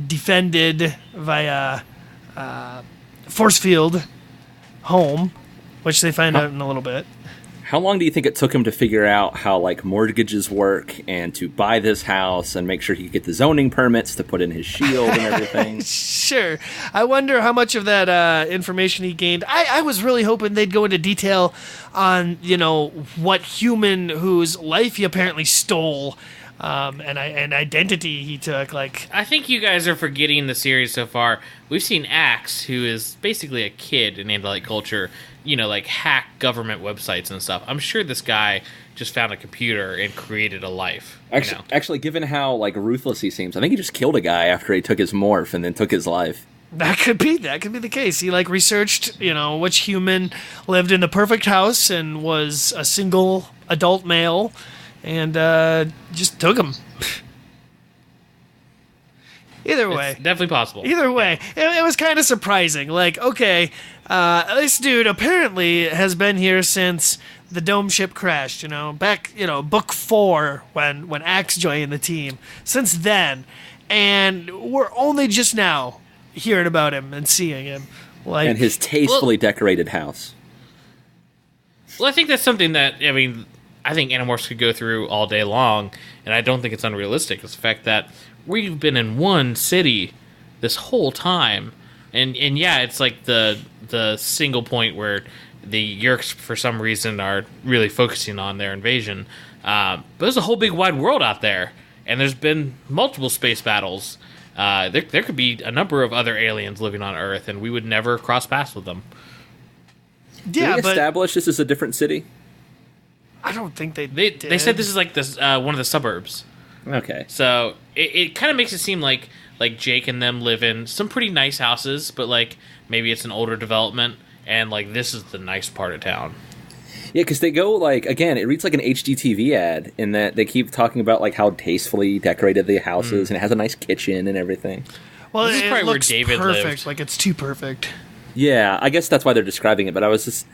defended via force field home, which they find out in a little bit. How long do you think it took him to figure out how, like, mortgages work and to buy this house and make sure he could get the zoning permits to put in his shield and everything? Sure. I wonder how much of that information he gained. I was really hoping they'd go into detail on, what human whose life he apparently stole and identity he took. Like, I think you guys are forgetting the series so far. We've seen Axe, who is basically a kid in Andalite culture, like hack government websites and stuff. I'm sure this guy just found a computer and created a life. Actually, given how like ruthless he seems, I think he just killed a guy after he took his morph and then took his life. That could be the case. He researched, which human lived in the perfect house and was a single adult male, and just took him. Either way. It's definitely possible. Either way. It was kind of surprising. Like, okay, this dude apparently has been here since the dome ship crashed, back, book 4 when Axe joined the team. Since then. And we're only just now hearing about him and seeing him. And his tastefully decorated house. Well, I think that's something that, I think Animorphs could go through all day long, and I don't think it's unrealistic. It's the fact that we've been in one city this whole time, and yeah, it's like the single point where the Yeerks, for some reason, are really focusing on their invasion. But there's a whole big wide world out there, and there's been multiple space battles. There could be a number of other aliens living on Earth, and we would never cross paths with them. Yeah, Did we establish this is a different city? I don't think they did. They said this is like this one of the suburbs. Okay. So it kind of makes it seem like Jake and them live in some pretty nice houses, but like maybe it's an older development, and like this is the nice part of town. Yeah, because they go again, it reads like an HGTV ad in that they keep talking about like how tastefully decorated the house is, and it has a nice kitchen and everything. Well, this is probably where David perfect. lived. Like it's too perfect. Yeah, I guess that's why they're describing it. But I was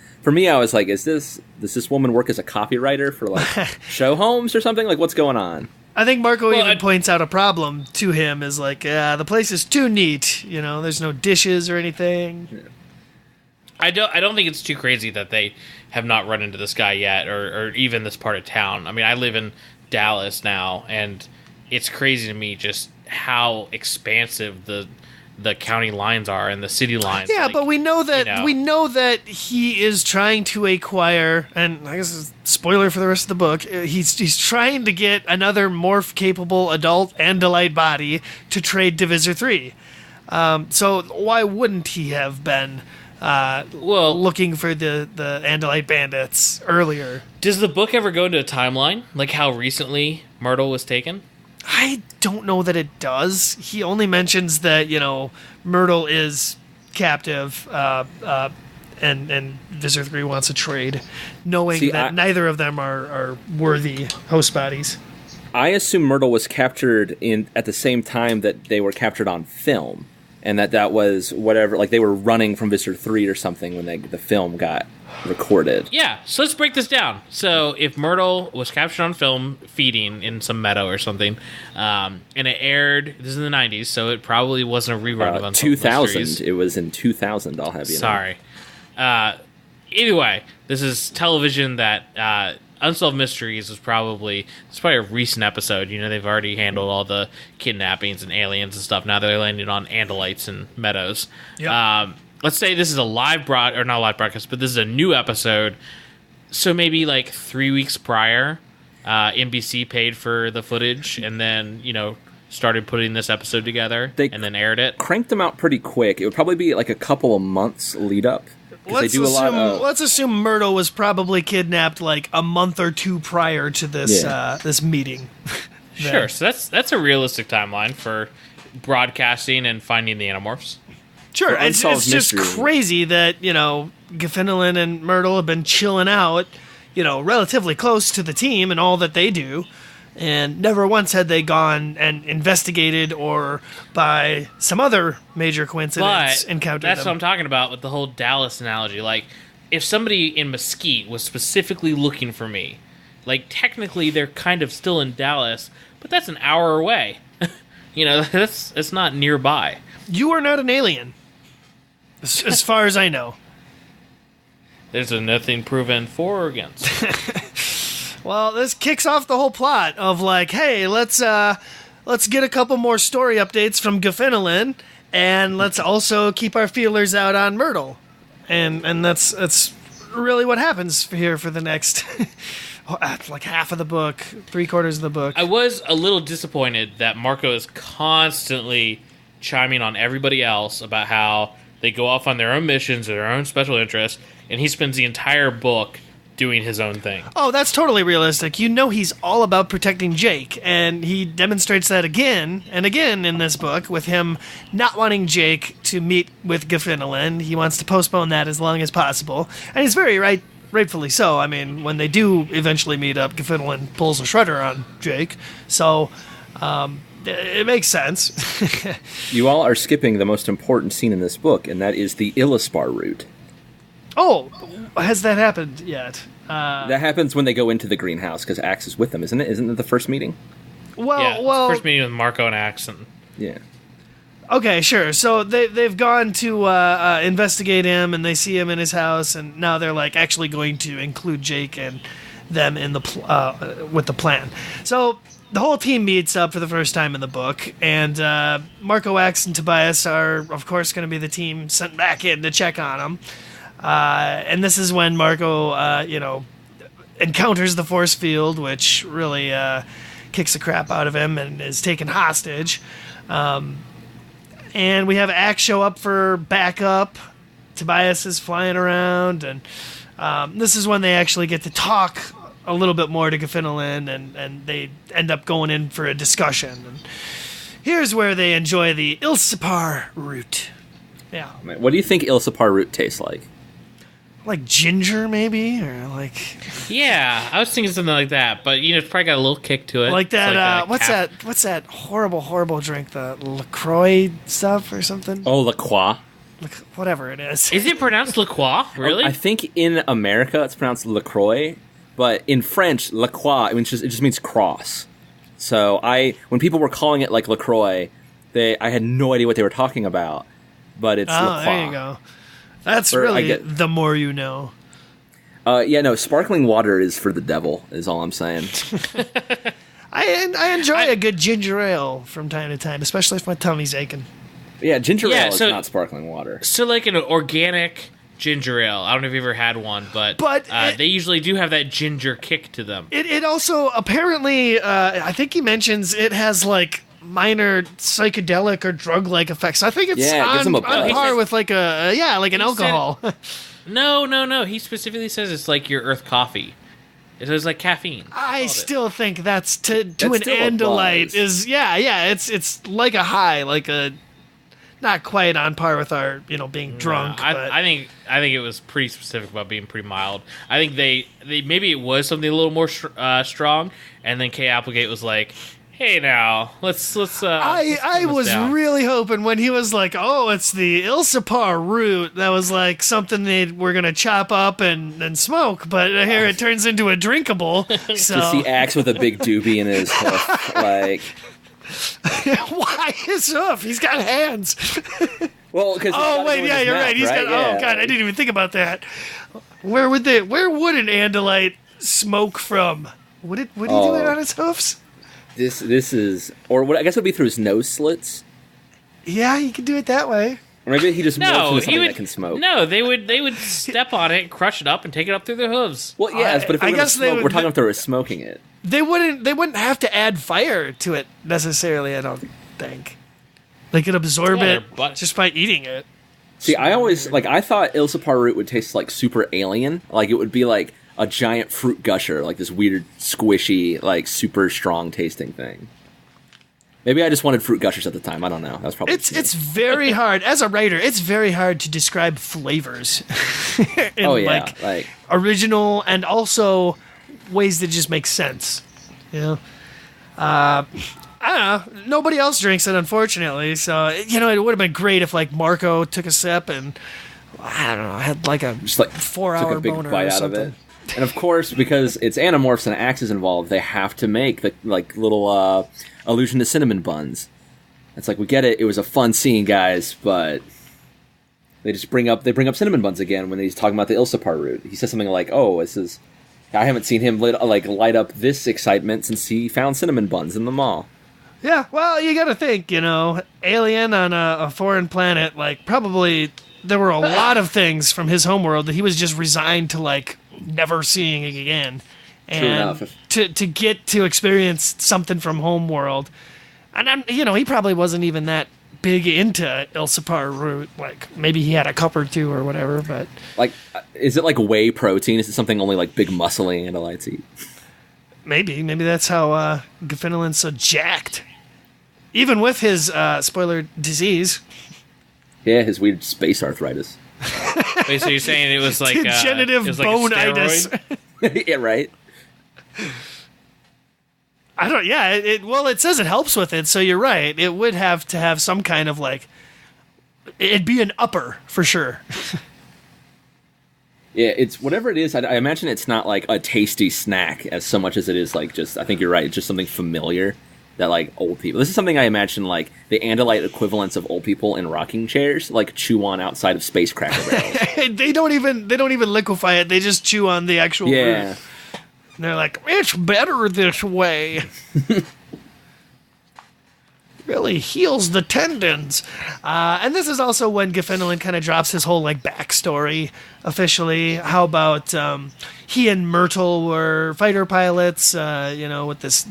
like, does this woman work as a copywriter for like show homes or something? Like, what's going on? I think Marco points out a problem to him is like, the place is too neat. There's no dishes or anything. Yeah. I don't think it's too crazy that they have not run into this guy yet, or even this part of town. I live in Dallas now, and it's crazy to me just how expansive the county lines are and the city lines. Yeah, but we know that he is trying to acquire, and I guess it's a spoiler for the rest of the book. He's trying to get another morph-capable adult Andalite body to trade to Visor 3. So why wouldn't he have been looking for the Andalite bandits earlier? Does the book ever go into a timeline, like how recently Myrtle was taken? I don't know that it does. He only mentions that, Myrtle is captive, and Visor 3 wants a trade, knowing that neither of them are worthy host bodies. I assume Myrtle was captured at the same time that they were captured on film, and that was whatever, like they were running from Visor 3 or something when the film got recorded. Yeah, so let's break this down. So if Myrtle was captured on film feeding in some meadow or something, and it aired, this is in the 90s, so it probably wasn't a rerun of Unsolved 2000. Mysteries. It was in 2000, I'll have you know. Sorry. Either way, this is television that Unsolved Mysteries it's probably a recent episode. They've already handled all the kidnappings and aliens and stuff. Now they're landing on Andalites and meadows. Yep. Let's say this is a not live broadcast, but this is a new episode. So maybe like 3 weeks prior, NBC paid for the footage and then, started putting this episode together and then aired it. Cranked them out pretty quick. It would probably be like a couple of months lead up. Let's assume Myrtle was probably kidnapped like a month or two prior to this this meeting. Sure, so that's a realistic timeline for broadcasting and finding the Animorphs. Sure, it's just crazy that, Gaffinolin and Myrtle have been chilling out, relatively close to the team and all that they do, and never once had they gone and investigated or, by some other major coincidence, encountered them. That's what I'm talking about with the whole Dallas analogy. Like, if somebody in Mesquite was specifically looking for me, like, technically they're kind of still in Dallas, but that's an hour away. It's not nearby. You are not an alien. As far as I know. there's nothing proven for or against. Well, this kicks off the whole plot of like, hey, let's get a couple more story updates from Gaffinolin, and let's also keep our feelers out on Myrtle, and that's really what happens here for the next like half of the book, 3/4 of the book. I was a little disappointed that Marco is constantly chiming on everybody else about how they go off on their own missions or their own special interests, and he spends the entire book doing his own thing. Oh, that's totally realistic. You know he's all about protecting Jake, and he demonstrates that again and again in this book with him not wanting Jake to meet with Gaffinolin. He wants to postpone that as long as possible, and he's very rightfully so. I mean, when they do eventually meet up, Gaffinolin pulls a shredder on Jake, so it makes sense. You all are skipping the most important scene in this book, and that is the Illispar route. Oh, has that happened yet? That happens when they go into the greenhouse, because Axe is with them, isn't it? Isn't it the first meeting? Well, first meeting with Marco and Axe. Yeah. Okay, sure. So they've gone to investigate him, and they see him in his house, and now they're like actually going to include Jake and them in the with the plan. So the whole team meets up for the first time in the book, and Marco, Axe, and Tobias are of course going to be the team sent back in to check on him. And this is when Marco, encounters the force field, which really kicks the crap out of him and is taken hostage. And we have Axe show up for backup. Tobias is flying around, and this is when they actually get to talk a little bit more to Gaffinolin, and they end up going in for a discussion. And here's where they enjoy the Ilsipar root. Yeah. What do you think Ilsipar root tastes like? Like ginger, maybe, or like. Yeah, I was thinking something like that, but it's probably got a little kick to it. Like that. What's that horrible drink? The LaCroix stuff or something? Oh, La Croix. Whatever it is. Is it pronounced La Croix? Really? I think in America it's pronounced LaCroix, but in French, La Croix, it just means cross. So when people were calling it like LaCroix, I had no idea what they were talking about, but it's La Croix. There you go. That's really the more you know. Sparkling water is for the devil, is all I'm saying. I enjoy a good ginger ale from time to time, especially if my tummy's aching. Yeah, ginger ale is not sparkling water. So like an organic ginger ale. I don't know if you've ever had one, but they usually do have that ginger kick to them. It also, apparently, I think he mentions it has like minor psychedelic or drug-like effects. I think it's on par with like an alcohol. No. He specifically says it's like your Earth coffee. It says like caffeine. I still think that's to an andalite is it's like a high, like a not quite on par with our being drunk. I think it was pretty specific about being pretty mild. I think they maybe it was something a little more strong, and then Kay Applegate was like, hey now, let's I was down. Really hoping when he was like, oh, it's the Ilsipar root, that was like something they were gonna chop up and smoke, but here it turns into a drinkable. So to see Axe with a big doobie in his hoof, like why his hoof? He's got hands. Well, because you're right. He's got. Yeah. Oh god, I didn't even think about that. Where would an andalite smoke from? Would he do it on his hoofs? This is, or what I guess it would be through his nose slits. Yeah, you could do it that way. Or maybe he just morphs into something that can smoke. No, they would step on it, crush it up, and take it up through their hooves. Well, yes, but if we're talking about they were smoking it. They wouldn't have to add fire to it necessarily. I don't think they could absorb it just by eating it. See, I thought Ilsipar root would taste like super alien, like it would be like a giant fruit gusher, like this weird, squishy, like super strong tasting thing. Maybe I just wanted fruit gushers at the time. I don't know. That's probably it's very hard as a writer. It's very hard to describe flavors. Like original and also ways that just make sense. I don't know. Nobody else drinks it, unfortunately. So it would have been great if like Marco took a sip and I don't know, had like a just like 4-hour boner bite or out something. of it. And of course, because it's Animorphs and Axe is involved, they have to make the like little allusion to cinnamon buns. It's like, we get it. It was a fun scene, guys, but They bring up cinnamon buns again when he's talking about the Ilsapar route. He says something like, "Oh, I haven't seen him light up this excitement since he found cinnamon buns in the mall." Yeah, well, you gotta think, alien on a foreign planet, probably there were a lot of things from his homeworld that he was just resigned to, never seeing again. And to get to experience something from homeworld, and he probably wasn't even that big into Ilsapar root. Maybe he had a cup or two or whatever, but... is it whey protein? Is it something only big muscly Andalites eat? Maybe that's how Gefinnolin's so jacked. Even with his, spoiler, disease. Yeah, his weird space arthritis. Wait, so you're saying it was degenerative bone-itis. Yeah, right? I don't, yeah, it says it helps with it, so you're right. It would have to have some kind of, it'd be an upper, for sure. Yeah, it's whatever it is. I imagine it's not a tasty snack as so much as it is I think you're right. It's just something familiar that old people. This is something I imagine the Andalite equivalents of old people in rocking chairs chew on outside of space cracker barrels. they don't even liquefy it. They just chew on the actual root. And they're like, it's better this way. Really heals the tendons. And this is also when Gefinnolin kind of drops his whole backstory officially. How about he and Myrtle were fighter pilots, with this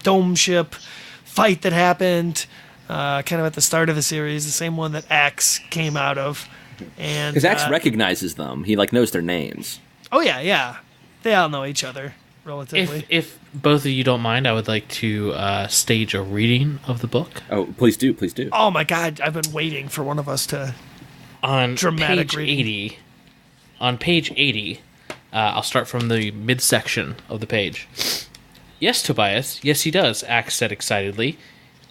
dome ship fight that happened kind of at the start of the series, the same one that Axe came out of. And because Axe recognizes them. He knows their names. Oh, yeah. They all know each other. Relatively. If both of you don't mind, I would like to stage a reading of the book. Oh, please do. Oh my God, I've been waiting for one of us to on dramatic page reading. 80. On page 80, I'll start from the midsection of the page. Yes, Tobias. Yes, he does. Axe said excitedly.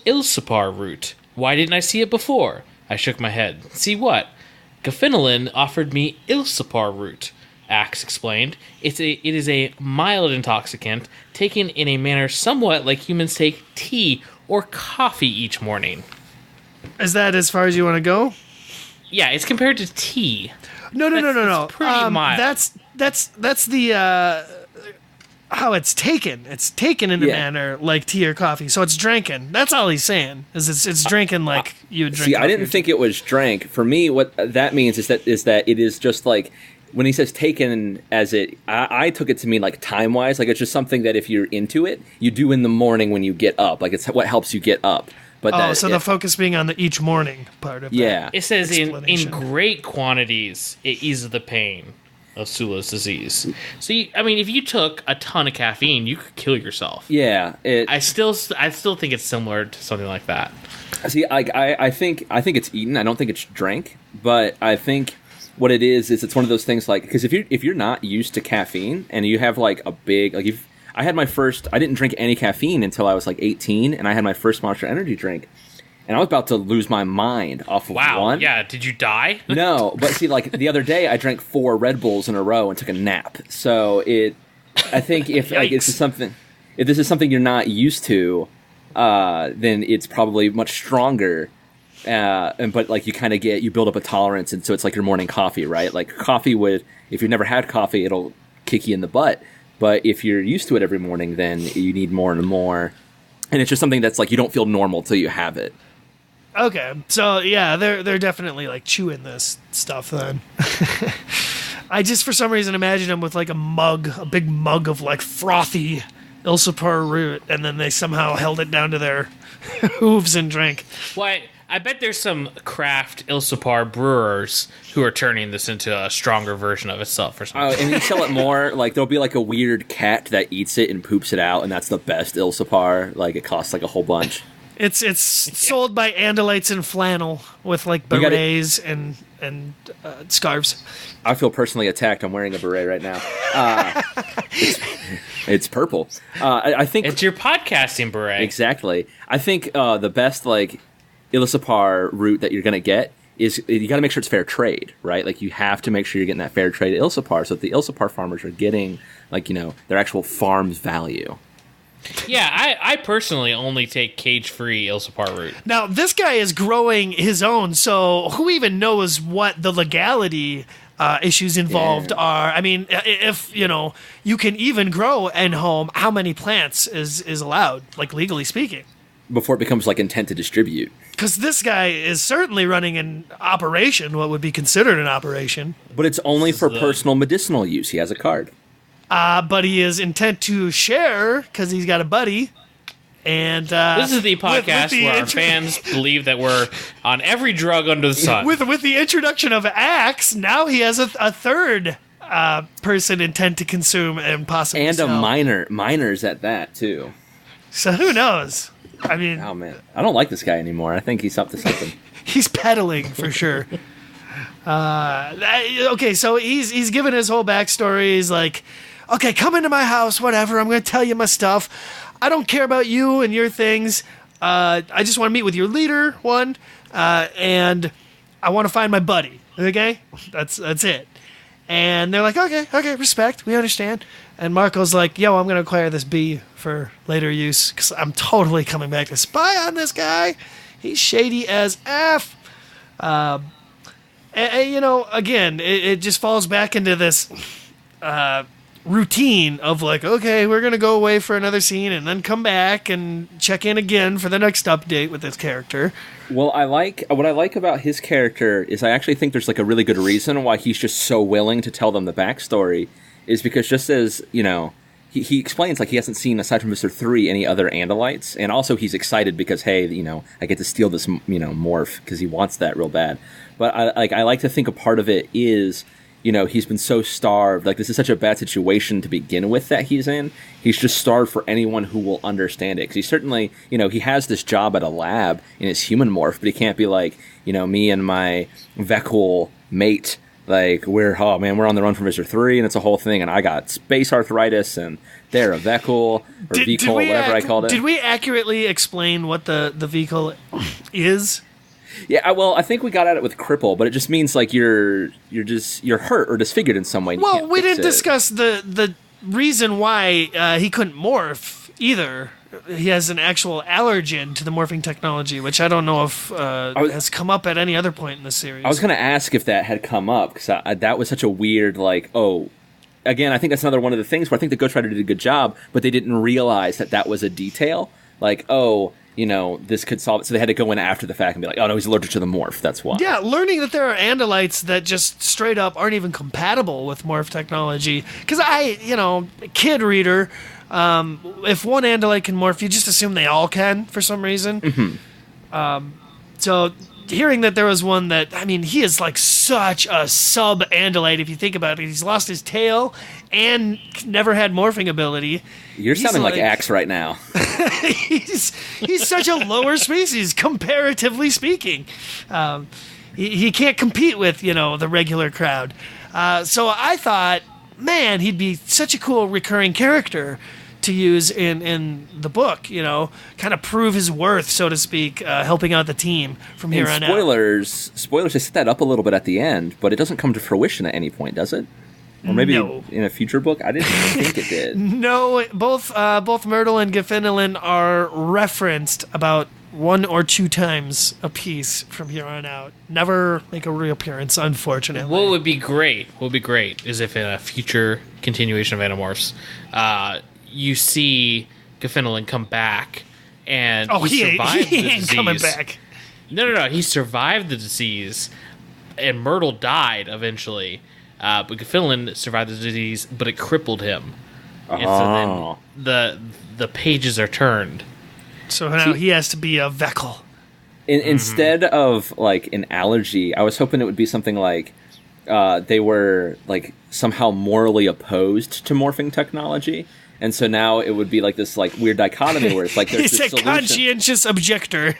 Ilsapar root. Why didn't I see it before? I shook my head. See what? Gefinnolin offered me Ilsapar root. Axe explained. It is a mild intoxicant taken in a manner somewhat like humans take tea or coffee each morning. Is that as far as you want to go? Yeah, it's compared to tea. No. It's pretty mild. That's the how it's taken. It's taken in a manner like tea or coffee. So it's drinking. That's all he's saying. Is it's drinking like you would drink. See, I didn't think it was drank. For me, what that means is that it is just when he says taken as I took it to mean time-wise, it's just something that if you're into it, you do in the morning when you get up. It's what helps you get up. But the focus being on the each morning part of that. It says in great quantities, it eases the pain of Sula's disease. So, if you took a ton of caffeine, you could kill yourself. Yeah. I still think it's similar to something like that. See, I think it's eaten. I don't think it's drank, but I think what it is it's one of those things because if you're not used to caffeine and you have a big I didn't drink any caffeine until I was 18, and I had my first Monster Energy drink, and I was about to lose my mind off of one. Wow, yeah, did you die? No, but see, the other day I drank 4 Red Bulls in a row and took a nap. So I think if this is something you're not used to, then it's probably much stronger. But you kind of you build up a tolerance, and so it's your morning coffee, right? Coffee if you've never had coffee, it'll kick you in the butt. But if you're used to it every morning, then you need more and more. And it's just something that's you don't feel normal till you have it. Okay, so yeah, they're definitely chewing this stuff then. I just for some reason imagine them with a big mug of frothy Ilsapar root, and then they somehow held it down to their hooves and drank. Why? I bet there's some craft Ilsapar brewers who are turning this into a stronger version of itself or something. Oh, and you sell it more, there'll be a weird cat that eats it and poops it out, and that's the best Ilsapar. It costs a whole bunch. It's sold by Andalites in flannel with berets and scarves. I feel personally attacked. I'm wearing a beret right now. It's purple. I think it's your podcasting beret. Exactly. I think the best Ilsapar route that you're going to get is you got to make sure it's fair trade, right? You have to make sure you're getting that fair trade Ilsapar so that the Ilsapar farmers are getting their actual farm's value. Yeah, I personally only take cage-free Ilsapar root. Now, this guy is growing his own, so who even knows what the legality issues involved are? I mean, if, you can even grow in home, how many plants is allowed, like legally speaking? Before it becomes like intent to distribute. Because this guy is certainly running an operation, what would be considered an operation. But it's only for personal medicinal use. He has a card. But he is intent to share because he's got a buddy. And this is the podcast where our fans believe that we're on every drug under the sun. With the introduction of Axe, now he has a third person intent to consume and possibly and sell. a minors at that too. So who knows? I mean, oh man, I don't like this guy anymore. I think he's up to something. He's peddling for sure. Okay, so he's given his whole backstory. He's like, okay, come into my house, whatever. I'm going to tell you my stuff. I don't care about you and your things. I just want to meet with your leader, and I want to find my buddy. Okay, that's it. And they're like, okay, respect, we understand. And Marco's like, yo, I'm going to acquire this bee for later use because I'm totally coming back to spy on this guy. He's shady as F. And again, it just falls back into this routine of like, okay, we're going to go away for another scene and then come back and check in again for the next update with this character. Well, what I like about his character is I actually think there's like a really good reason why he's just so willing to tell them the backstory is because just as, he explains like he hasn't seen, aside from Mr. 3, any other Andalites, and also he's excited because, hey, I get to steal this, morph because he wants that real bad. But I like to think a part of it is, he's been so starved. Like, this is such a bad situation to begin with that he's in. He's just starved for anyone who will understand it. Because he certainly, he has this job at a lab in his human morph, but he can't be like, me and my Vekul mate, like, we're on the run from Mr. 3, and it's a whole thing, and I got space arthritis, and they're a Vekul, or Vekul, whatever I called it. Did we accurately explain what the Vekul is? Yeah, well, I think we got at it with cripple, but it just means like you're hurt or disfigured in some way. Well, we didn't discuss the reason why he couldn't morph either. He has an actual allergen to the morphing technology, which I don't know if has come up at any other point in the series. I was going to ask if that had come up because that was such a weird again, I think that's another one of the things where I think the Ghost Rider did a good job, but they didn't realize that was a detail. Like, this could solve it. So they had to go in after the fact and be like, oh, no, he's allergic to the morph. That's why. Yeah, learning that there are Andalites that just straight up aren't even compatible with morph technology. Because kid reader, if one Andalite can morph, you just assume they all can for some reason. Mm-hmm. So hearing that there was one that, he is like such a sub-Andalite if you think about it. He's lost his tail and never had morphing ability. You're sounding like Axe right now. he's such a lower species, comparatively speaking. He can't compete with, the regular crowd. So I thought, man, he'd be such a cool recurring character to use in the book, kind of prove his worth, so to speak, helping out the team from here on out. Spoilers, they set that up a little bit at the end, but it doesn't come to fruition at any point, does it? Or maybe in a future book? I didn't think it did. No, both Myrtle and Gefinilin are referenced about 1 or 2 times a piece from here on out. Never make a reappearance, unfortunately. What would be great is if in a future continuation of Animorphs, you see Gefinilin come back and he survived the disease. Coming back. No. He survived the disease, and Myrtle died eventually. But Gefinilin survived the disease, but it crippled him. And so then the pages are turned. So now he has to be a Vekul. Instead of like an allergy, I was hoping it would be something like they were like somehow morally opposed to morphing technology. And so now it would be like this like weird dichotomy where it's like there's he's this a solution. Conscientious objector.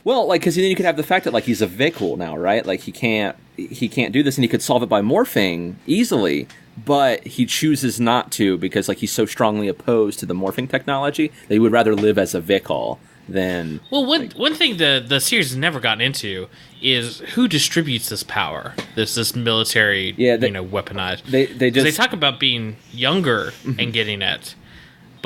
Well, like because then you could have the fact that like he's a Vekul now, right? Like he can't do this, and he could solve it by morphing easily, but he chooses not to because like he's so strongly opposed to the morphing technology that he would rather live as a Vekul than. Well, one thing the series has never gotten into is who distributes this power, this military, weaponized. They talk about being younger and getting it,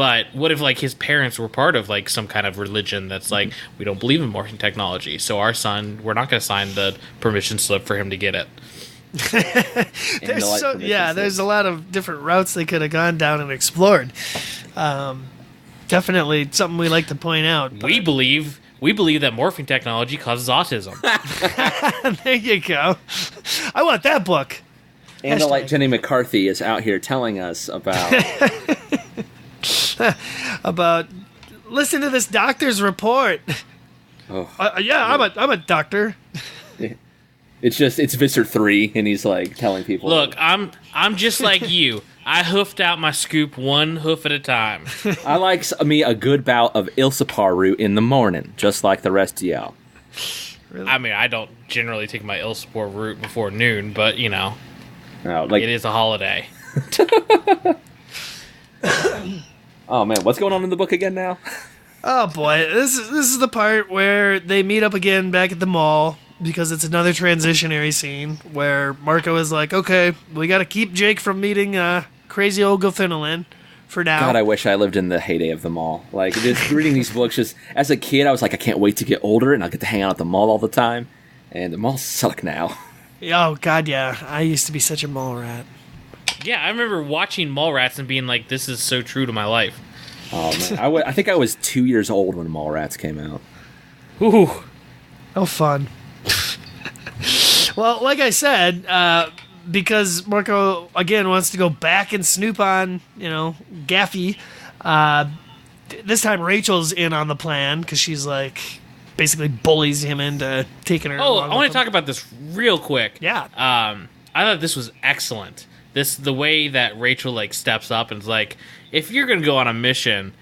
But what if, like, his parents were part of, like, some kind of religion that's like, we don't believe in morphing technology, so our son, we're not going to sign the permission slip for him to get it. There's a lot of different routes they could have gone down and explored. Definitely something we like to point out. We believe that morphing technology causes autism. There you go. I want that book. And like Jenny McCarthy is out here telling us about listen to this doctor's report. Oh, I'm a doctor. It's Visser 3, and he's like telling people. Look, I'm just like you. I hoofed out my scoop one hoof at a time. I like me a good bout of Ilsapar root in the morning, just like the rest of y'all. Really? I mean, I don't generally take my Ilsapar root before noon, but it is a holiday. Oh man, what's going on in the book again now? Oh boy, this is the part where they meet up again back at the mall. Because it's another transitionary scene where Marco is like, okay, we got to keep Jake from meeting crazy old Gothinolin for now. God, I wish I lived in the heyday of the mall. Like, just reading these books, just as a kid, I was like, I can't wait to get older and I'll get to hang out at the mall all the time. And the malls suck now. Oh, God, yeah. I used to be such a mall rat. Yeah, I remember watching Mallrats and being like, this is so true to my life. Oh, man. I think I was 2 years old when Mallrats came out. Ooh. Oh, fun. Well, like I said, because Marco, again, wants to go back and snoop on, Gaffy, this time Rachel's in on the plan because she's like, basically bullies him into taking her. Oh, I want to talk about this real quick. Yeah. I thought this was excellent. The way that Rachel, like, steps up and is like, if you're going to go on a mission,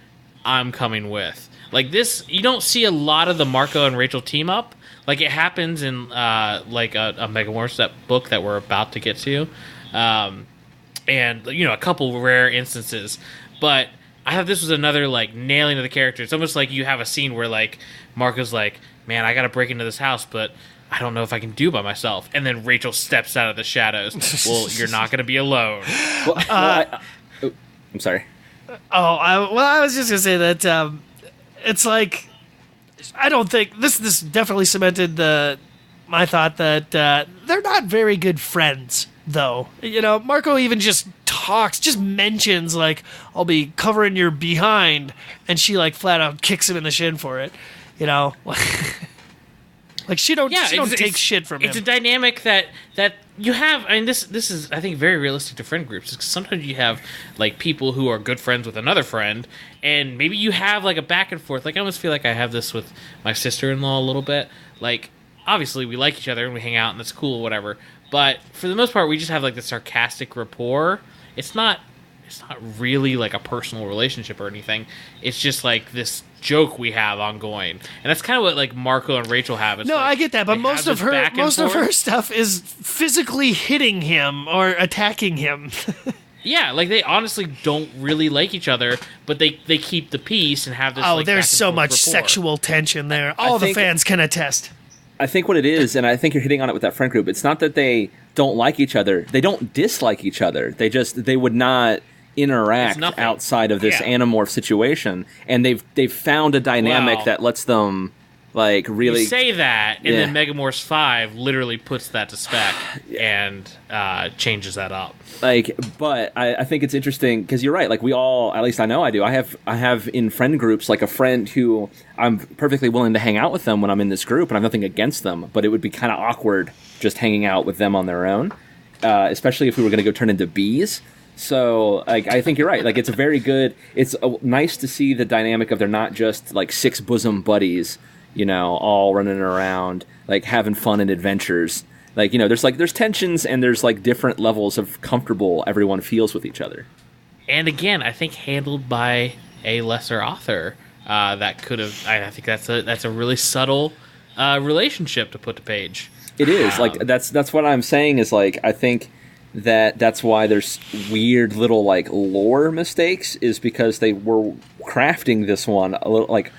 I'm coming with. Like, this, you don't see a lot of the Marco and Rachel team up. Like, it happens in, a Megamorphs book that we're about to get to. And, a couple rare instances. But I thought this was another, like, nailing of the character. It's almost like you have a scene where, like, Marco's like, man, I gotta break into this house, but I don't know if I can do it by myself. And then Rachel steps out of the shadows. Well, you're not gonna be alone. I'm sorry. I was just gonna say that it's like, I don't think this definitely cemented my thought that they're not very good friends, though. Marco even just mentions, like, I'll be covering your behind, and she, like, flat out kicks him in the shin for it. Like, she don't take shit from him. It's a dynamic that you have. I mean, this is, I think, very realistic to friend groups. Because sometimes you have, like, people who are good friends with another friend, and maybe you have, like, a back and forth. Like, I almost feel like I have this with my sister-in-law a little bit. Like, obviously, we like each other and we hang out and it's cool, whatever. But for the most part, we just have, like, the sarcastic rapport. It's not really, like, a personal relationship or anything. It's just, like, this joke we have ongoing, and that's kind of what, like, Marco and Rachel have. It's I get that, but most of her stuff is physically hitting him or attacking him. Yeah, like, they honestly don't really like each other, but they keep the peace and have this. Oh, there's so much sexual tension there. All the fans can attest. I think what it is, and I think you're hitting on it with that friend group, it's not that they don't like each other. They don't dislike each other. They would not interact outside of this Animorph situation, and they've found a dynamic that lets them, like, really. You say that, and then Megamorphs 5 literally puts that to spec and changes that up. Like, but I think it's interesting because you're right. Like, we all, at least I know I do. I have in friend groups, like, a friend who I'm perfectly willing to hang out with them when I'm in this group, and I have nothing against them. But it would be kind of awkward just hanging out with them on their own, especially if we were going to go turn into bees. So, like, I think you're right. Like, it's nice to see the dynamic of they're not just, like, six bosom buddies, all running around, like, having fun and adventures. Like, there's tensions and there's, like, different levels of comfortable everyone feels with each other. And again, I think handled by a lesser author that could have. I think that's a really subtle relationship to put to page. It is. Like, that's what I'm saying is, like, I think that's why there's weird little, like, lore mistakes, is because they were crafting this one a little, like,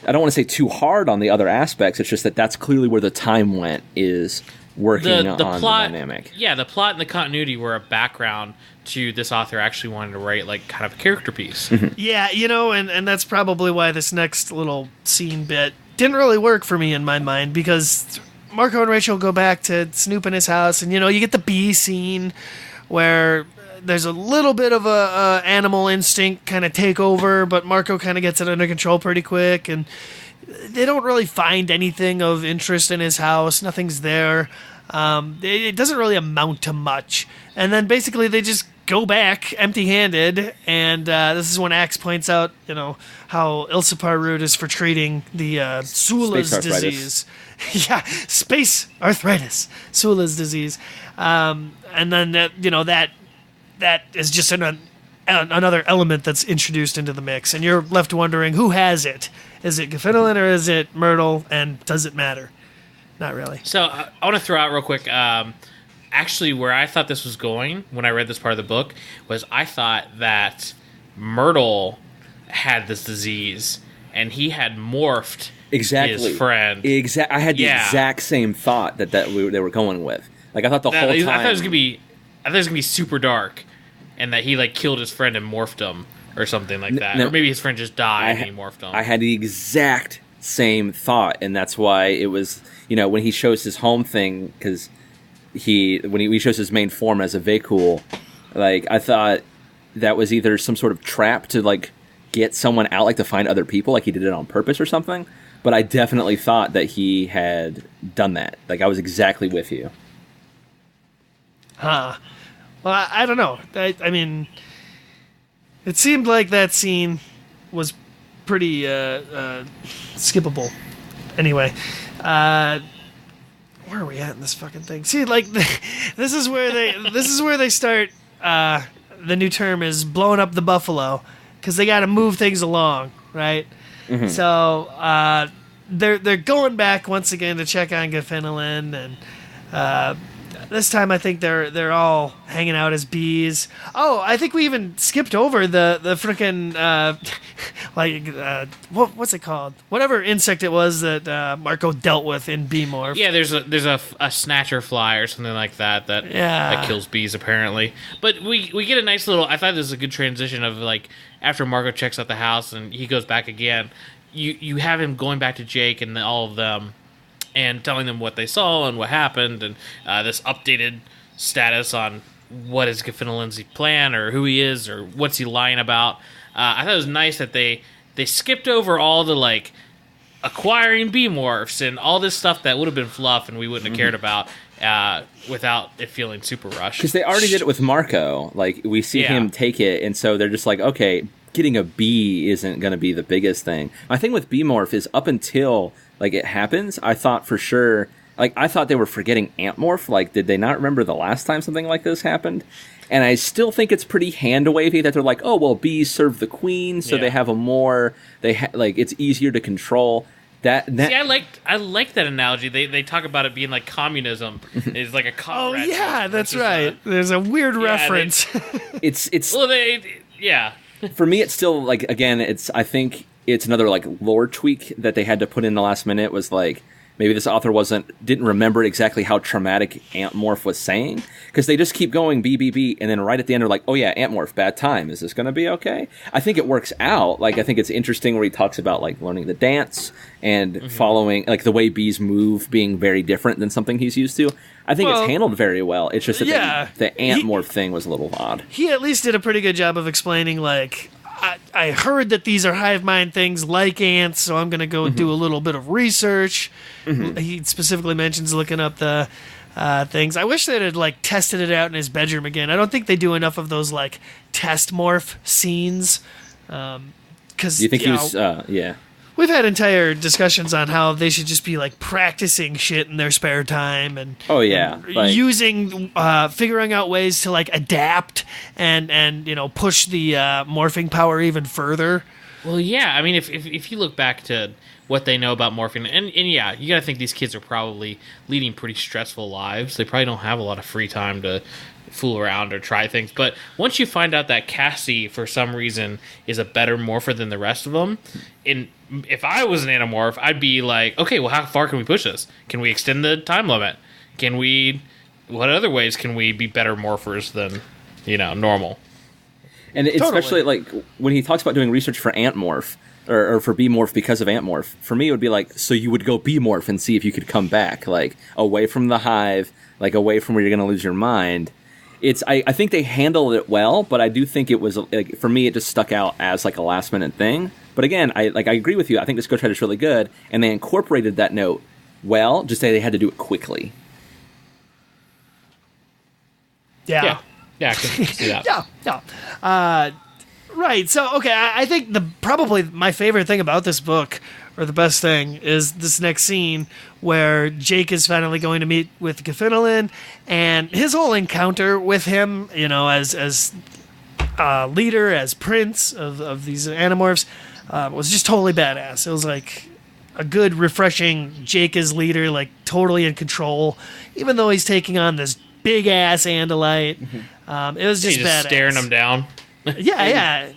I don't want to say too hard on the other aspects. It's just that that's clearly where the time went, is working on plot, the dynamic. Yeah, the plot and the continuity were a background to this author actually wanting to write like kind of a character piece. Mm-hmm. Yeah, and that's probably why this next little scene bit didn't really work for me in my mind, because Marco and Rachel go back to Snoop in his house, and you get the bee scene where there's a little bit of a animal instinct kind of take over, but Marco kind of gets it under control pretty quick, and they don't really find anything of interest in his house. Nothing's there. It doesn't really amount to much. And then basically they just go back empty-handed, and this is when Axe points out, how Ilsipar root is for treating the Sula's disease. Yeah, space arthritis, Sula's disease. And then that is just another element that's introduced into the mix, and you're left wondering who has it. Is it Gaffinolin or is it Myrtle, and does it matter? Not really. So I want to throw out real quick, actually where I thought this was going when I read this part of the book was I thought that Myrtle had this disease and he had morphed his friend. I had the exact same thought that they were going with. Like I thought the whole time. I thought it was gonna be super dark, and that he like killed his friend and morphed him or something like that, or maybe his friend just died and he morphed him. I had the exact same thought, and that's why it was. When he shows his home thing, because when he shows his main form as a Vekul, like I thought that was either some sort of trap to like get someone out, like to find other people, like he did it on purpose or something. But I definitely thought that he had done that. Like I was exactly with you. Huh. Well, I don't know. I mean, it seemed like that scene was pretty skippable. Anyway, where are we at in this fucking thing? See, like this is where they start. The new term is blowing up the buffalo, because they got to move things along, right? Mm-hmm. So they're going back once again to check on Gaffinolin, and this time I think they're all hanging out as bees. Oh, I think we even skipped over the frickin' what's it called? Whatever insect it was that Marco dealt with in Bee Morph. Yeah, there's a snatcher fly or something like that kills bees apparently. But we get a nice little. I thought this was a good transition of like after Marco checks out the house and he goes back again. You have him going back to Jake and all of them, and telling them what they saw and what happened, and this updated status on what is Gaffinolin's plan, or who he is, or what's he lying about. I thought it was nice that they skipped over all the like acquiring bee morphs and all this stuff that would have been fluff and we wouldn't have cared about without it feeling super rushed. Because they already did it with Marco. Like we see him take it, and so they're just like, okay, getting a bee isn't going to be the biggest thing. My thing with bee morph is up until like it happens, I thought for sure, like I thought they were forgetting ant morph. Like, did they not remember the last time something like this happened? And I still think it's pretty hand wavy that they're like, oh well, bees serve the queen, so they have a more like it's easier to control. That See, I like that analogy. They talk about it being like communism. It's like a comrade. Oh yeah, that's right. There's a weird reference. It's well, for me, it's still like, again, I think it's another like lore tweak that they had to put in the last minute. Was like maybe this author didn't remember exactly how traumatic Antmorph was saying, because they just keep going B, and then right at the end they're like, oh yeah, Antmorph, bad time. Is this going to be okay? I think it works out. Like I think it's interesting where he talks about like learning the dance and following like the way bees move being very different than something he's used to. I think it's handled very well. It's just that the Antmorph thing was a little odd. He at least did a pretty good job of explaining, like, I heard that these are hive mind things like ants, so I'm going to go do a little bit of research. Mm-hmm. He specifically mentions looking up the things. I wish they'd had, like, tested it out in his bedroom again. I don't think they do enough of those, like, test morph scenes. Because, do you think he was, yeah. We've had entire discussions on how they should just be like practicing shit in their spare time and using figuring out ways to like adapt and push the morphing power even further. Well, yeah, I mean if you look back to what they know about morphing, and yeah, you got to think these kids are probably leading pretty stressful lives. They probably don't have a lot of free time to fool around or try things. But once you find out that Cassie, for some reason, is a better morpher than the rest of them, if I was an Animorph, I'd be like, okay, well, how far can we push this? Can we extend the time limit? What other ways can we be better morphers than, normal? And especially, like, when he talks about doing research for Antmorph, or for Bmorph because of Antmorph, for me it would be like, so you would go Bmorph and see if you could come back, like, away from the hive, like, away from where you're going to lose your mind. I think they handled it well, but I do think it was, like, for me, it just stuck out as, like, a last-minute thing. But again, I agree with you. I think this Ghost Rider is really good, and they incorporated that note well, just say they had to do it quickly. Yeah. Yeah, I can see that. Yeah. Right. So, okay, I think probably my favorite thing about this book, or the best thing, is this next scene where Jake is finally going to meet with Gaffinolin, and his whole encounter with him, as leader, as prince of these Animorphs, was just totally badass. It was like a good, refreshing Jake as leader, like totally in control, even though he's taking on this big ass Andalite. It was just badass. Staring him down. Yeah.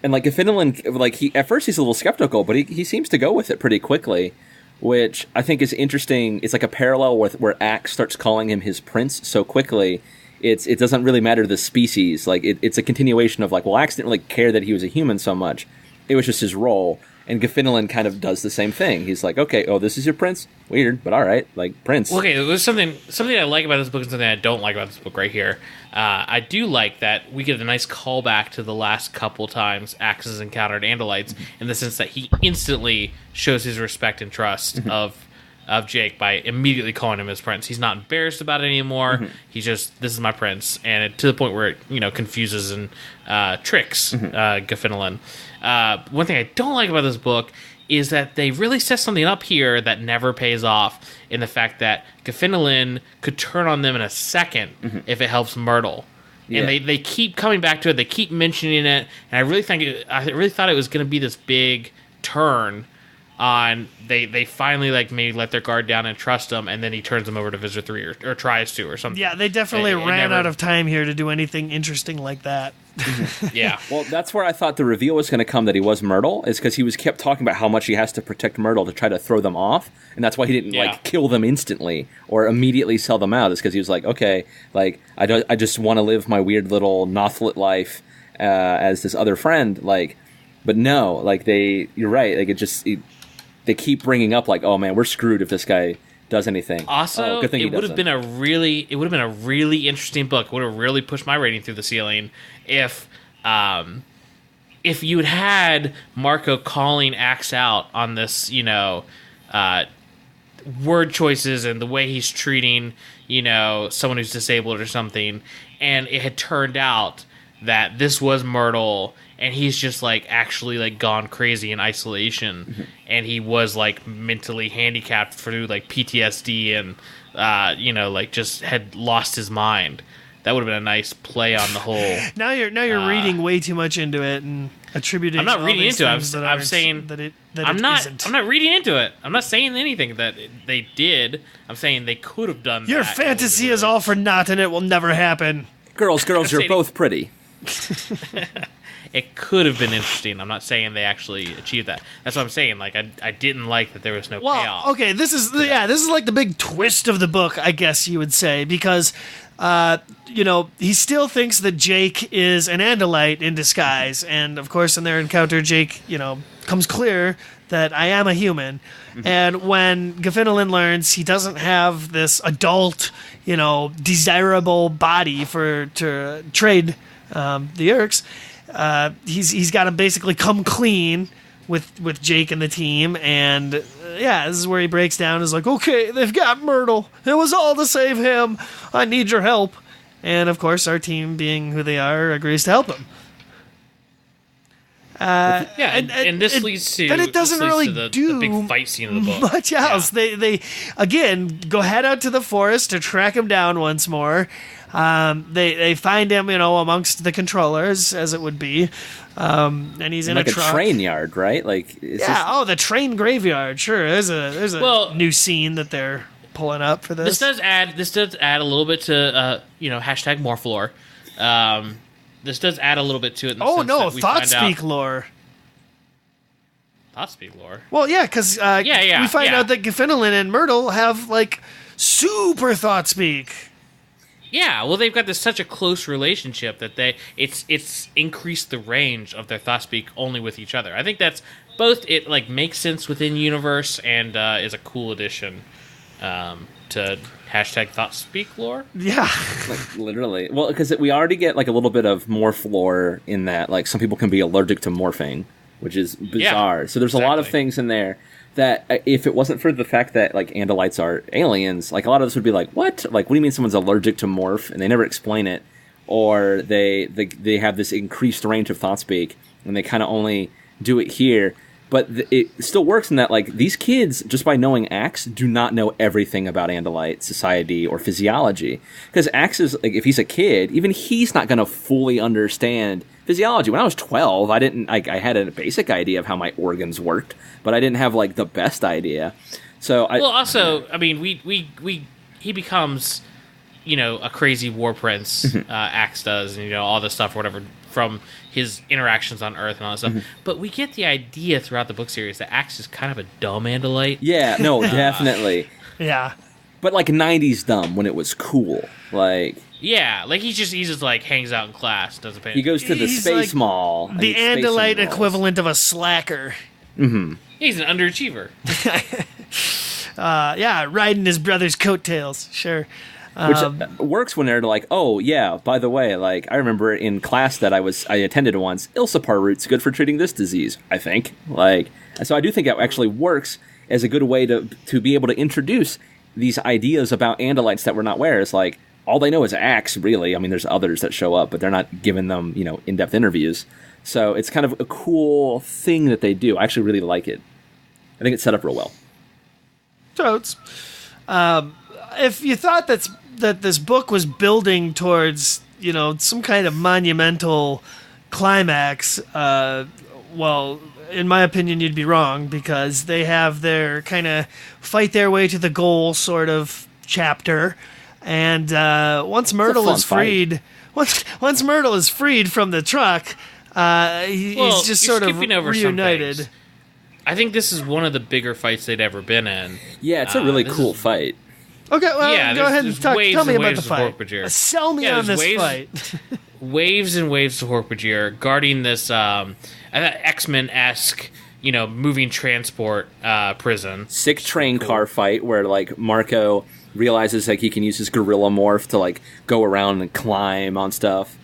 And like Gaffinolin, like at first he's a little skeptical, but he seems to go with it pretty quickly, which I think is interesting. It's like a parallel with where Axe starts calling him his prince so quickly. It doesn't really matter the species. Like it's a continuation of like, well, Axe didn't really care that he was a human so much. It was just his role. And Gaffinolin kind of does the same thing. He's like, okay, this is your prince? Weird, but all right, like, prince. Okay, there's something I like about this book and something I don't like about this book right here. I do like that we get a nice callback to the last couple times Axe has encountered Andalites, in the sense that he instantly shows his respect and trust of Jake by immediately calling him his prince. He's not embarrassed about it anymore. He's just, this is my prince, and to the point where it confuses and tricks Gaffinolin. One thing I don't like about this book is that they really set something up here that never pays off, in the fact that Gaffinolin could turn on them in a second if it helps Myrtle. Yeah. And they keep coming back to it. They keep mentioning it, and I really thought it was going to be this big turn on. They finally like maybe let their guard down and trust him, and then he turns them over to Visitor 3 or tries to or something. Yeah, they definitely ran out of time here to do anything interesting like that. Yeah. Well, that's where I thought the reveal was going to come that he was Myrtle, is because he kept talking about how much he has to protect Myrtle to try to throw them off, and that's why he didn't like kill them instantly or immediately sell them out. Is because he was like, okay, like I just want to live my weird little Nothlit life as this other friend, like, but no, like you're right, like they keep bringing up like, oh man, we're screwed if this guy does anything. Also, it would have been a really interesting book. It would have really pushed my rating through the ceiling if you'd had Marco calling Axe out on this, word choices and the way he's treating, someone who's disabled or something, and it had turned out that this was Myrtle, and he's just like actually like gone crazy in isolation, and he was like mentally handicapped through like PTSD and like just had lost his mind. That would have been a nice play on the whole. Now you're reading way too much into it and attributing. I'm not reading into it. I'm not reading into it. I'm not saying anything that they did. I'm saying they could have done. Your fantasy is all for naught, and it will never happen. Girls, you're both pretty. It could have been interesting. I'm not saying they actually achieved that. That's what I'm saying. Like I didn't like that there was no payoff. Okay, this is like the big twist of the book, I guess you would say, because he still thinks that Jake is an Andalite in disguise, and of course in their encounter Jake, comes clear that I am a human. And when Gaffinolin learns he doesn't have this adult, desirable body to trade the Urks, he's got to basically come clean with Jake and the team, and this is where he breaks down. Is like, okay, they've got Myrtle. It was all to save him. I need your help. And of course, our team, being who they are, agrees to help him. And this leads to. But it doesn't really do the big fight scene of the book. Much else. Yeah. They again head out to the forest to track him down once more. They find him, amongst the controllers, as it would be, and he's in like a truck. Train yard, right? Like, the train graveyard. Sure, there's a new scene that they're pulling up for this. This does add a little bit to hashtag Morphlore. This does add a little bit to it. Oh no, Thoughtspeak lore. Thoughtspeak lore. Well, yeah, because we find out that Gfinelin and Myrtle have like super Thoughtspeak. Yeah, well, they've got such a close relationship that it's increased the range of their Thoughtspeak only with each other. I think that's both. It like makes sense within universe and is a cool addition to hashtag Thoughtspeak lore. Yeah, like literally. Well, because we already get like a little bit of morph lore in that. Like some people can be allergic to morphing, which is bizarre. Yeah, so there's a lot of things in there that if it wasn't for the fact that like Andalites are aliens, like a lot of this would be like, what? Like, what do you mean someone's allergic to morph? And they never explain it, or they have this increased range of Thoughtspeak, and they kind of only do it here. But it still works in that like these kids, just by knowing Axe, do not know everything about Andalite society or physiology. Because Axe is like, if he's a kid, even he's not going to fully understand physiology. When I was 12, I didn't. I had a basic idea of how my organs worked, but I didn't have like the best idea. So he becomes, a crazy war prince. Axe does, and all this stuff or whatever from his interactions on Earth and all that stuff. But we get the idea throughout the book series that Axe is kind of a dumb Andalite. Yeah, no, definitely. Yeah, but like 90s dumb when it was cool, like. Yeah, like he just like hangs out in class, doesn't pay. He goes to the space like mall. The Andalite equivalent of a slacker. Mm-hmm. He's an underachiever. Riding his brother's coattails. Sure. Which works when they're like, oh yeah, by the way, like I remember in class that I attended once, Ilsapar root's good for treating this disease, I think. Like, so I do think it actually works as a good way to be able to introduce these ideas about Andalites that we're not aware. It's like, all they know is Axe, really. I mean, there's others that show up, but they're not giving them, in-depth interviews. So it's kind of a cool thing that they do. I actually really like it. I think it's set up real well. Totes. If you thought that this book was building towards, some kind of monumental climax, well, in my opinion, you'd be wrong, because they have their kind of fight their way to the goal sort of chapter. And once Myrtle is freed, once Myrtle is freed from the truck, he's just sort of reunited. I think this is one of the bigger fights they'd ever been in. Yeah, it's a really cool fight. Okay, well, go ahead and tell me about the fight. Sell me on this fight. Waves and waves to Hork-Bajir guarding this X-Men-esque, moving transport prison. Sick train car fight where like Marco realizes like he can use his gorilla morph to like go around and climb on stuff.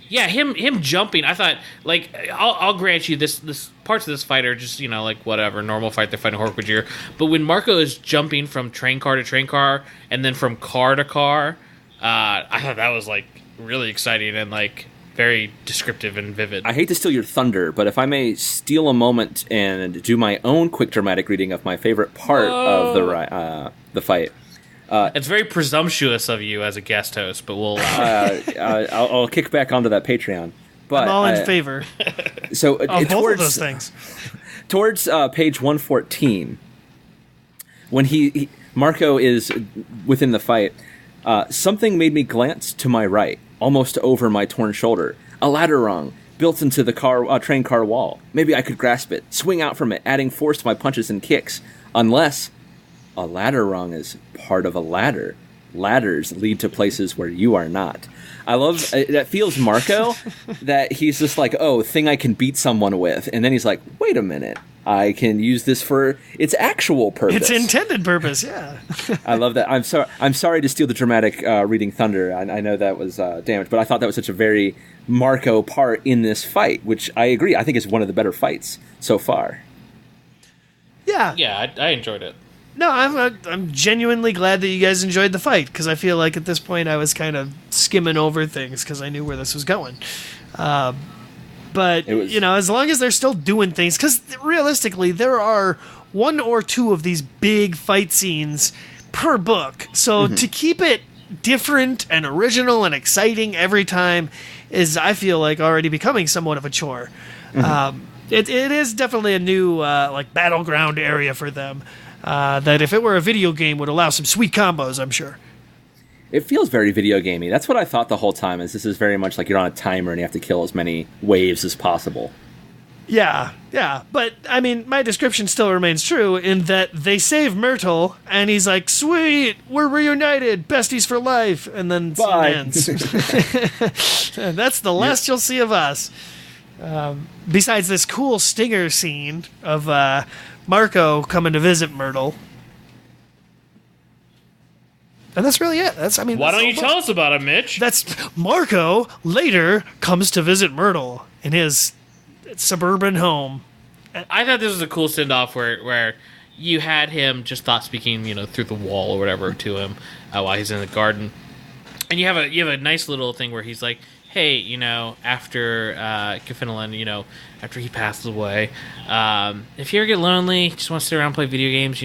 Yeah, him jumping. I thought like I'll grant you this parts of this fight are just like whatever normal fight they're fighting Hork-Bajir. But when Marco is jumping from train car to train car and then from car to car, I thought that was like really exciting and like very descriptive and vivid. I hate to steal your thunder, but if I may steal a moment and do my own quick dramatic reading of my favorite part of the fight. It's very presumptuous of you as a guest host, but we'll. I'll kick back onto that Patreon. But I'm all in favor. So both of those things. Towards page 114, when Marco is within the fight, something made me glance to my right, almost over my torn shoulder. A ladder rung built into the train car wall. Maybe I could grasp it, swing out from it, adding force to my punches and kicks. Unless a ladder rung is part of a ladder. Ladders lead to places where you are not. I love that feels Marco that he's just like, oh, thing I can beat someone with, and then he's like, wait a minute, I can use this for its actual purpose. Its intended purpose, yeah. I love that. I'm sorry to steal the dramatic reading thunder. I know that was damaged, but I thought that was such a very Marco part in this fight, which I agree. I think is one of the better fights so far. Yeah. Yeah, I enjoyed it. No, I'm genuinely glad that you guys enjoyed the fight, because I feel like at this point I was kind of skimming over things because I knew where this was going. But, as long as they're still doing things, because realistically there are one or two of these big fight scenes per book. So to keep it different and original and exciting every time is, I feel like, already becoming somewhat of a chore. It is definitely a new battleground area for them. that if it were a video game would allow some sweet combos, I'm sure. It feels very video gamey. That's what I thought the whole time, is this is very much like you're on a timer and you have to kill as many waves as possible. Yeah. But, I mean, my description still remains true in that they save Myrtle, and he's like, sweet, we're reunited, besties for life, and then scene ends. And that's the last you'll see of us. Besides this cool stinger scene of Marco coming to visit Myrtle. And that's really it. Why don't you tell us about it, Mitch? That's Marco later comes to visit Myrtle in his suburban home. I thought this was a cool send-off where you had him just thought speaking, through the wall or whatever to him while he's in the garden, and you have a nice little thing where he's like, hey, after Katherine, after he passes away, if you ever get lonely, just want to sit around and play video games,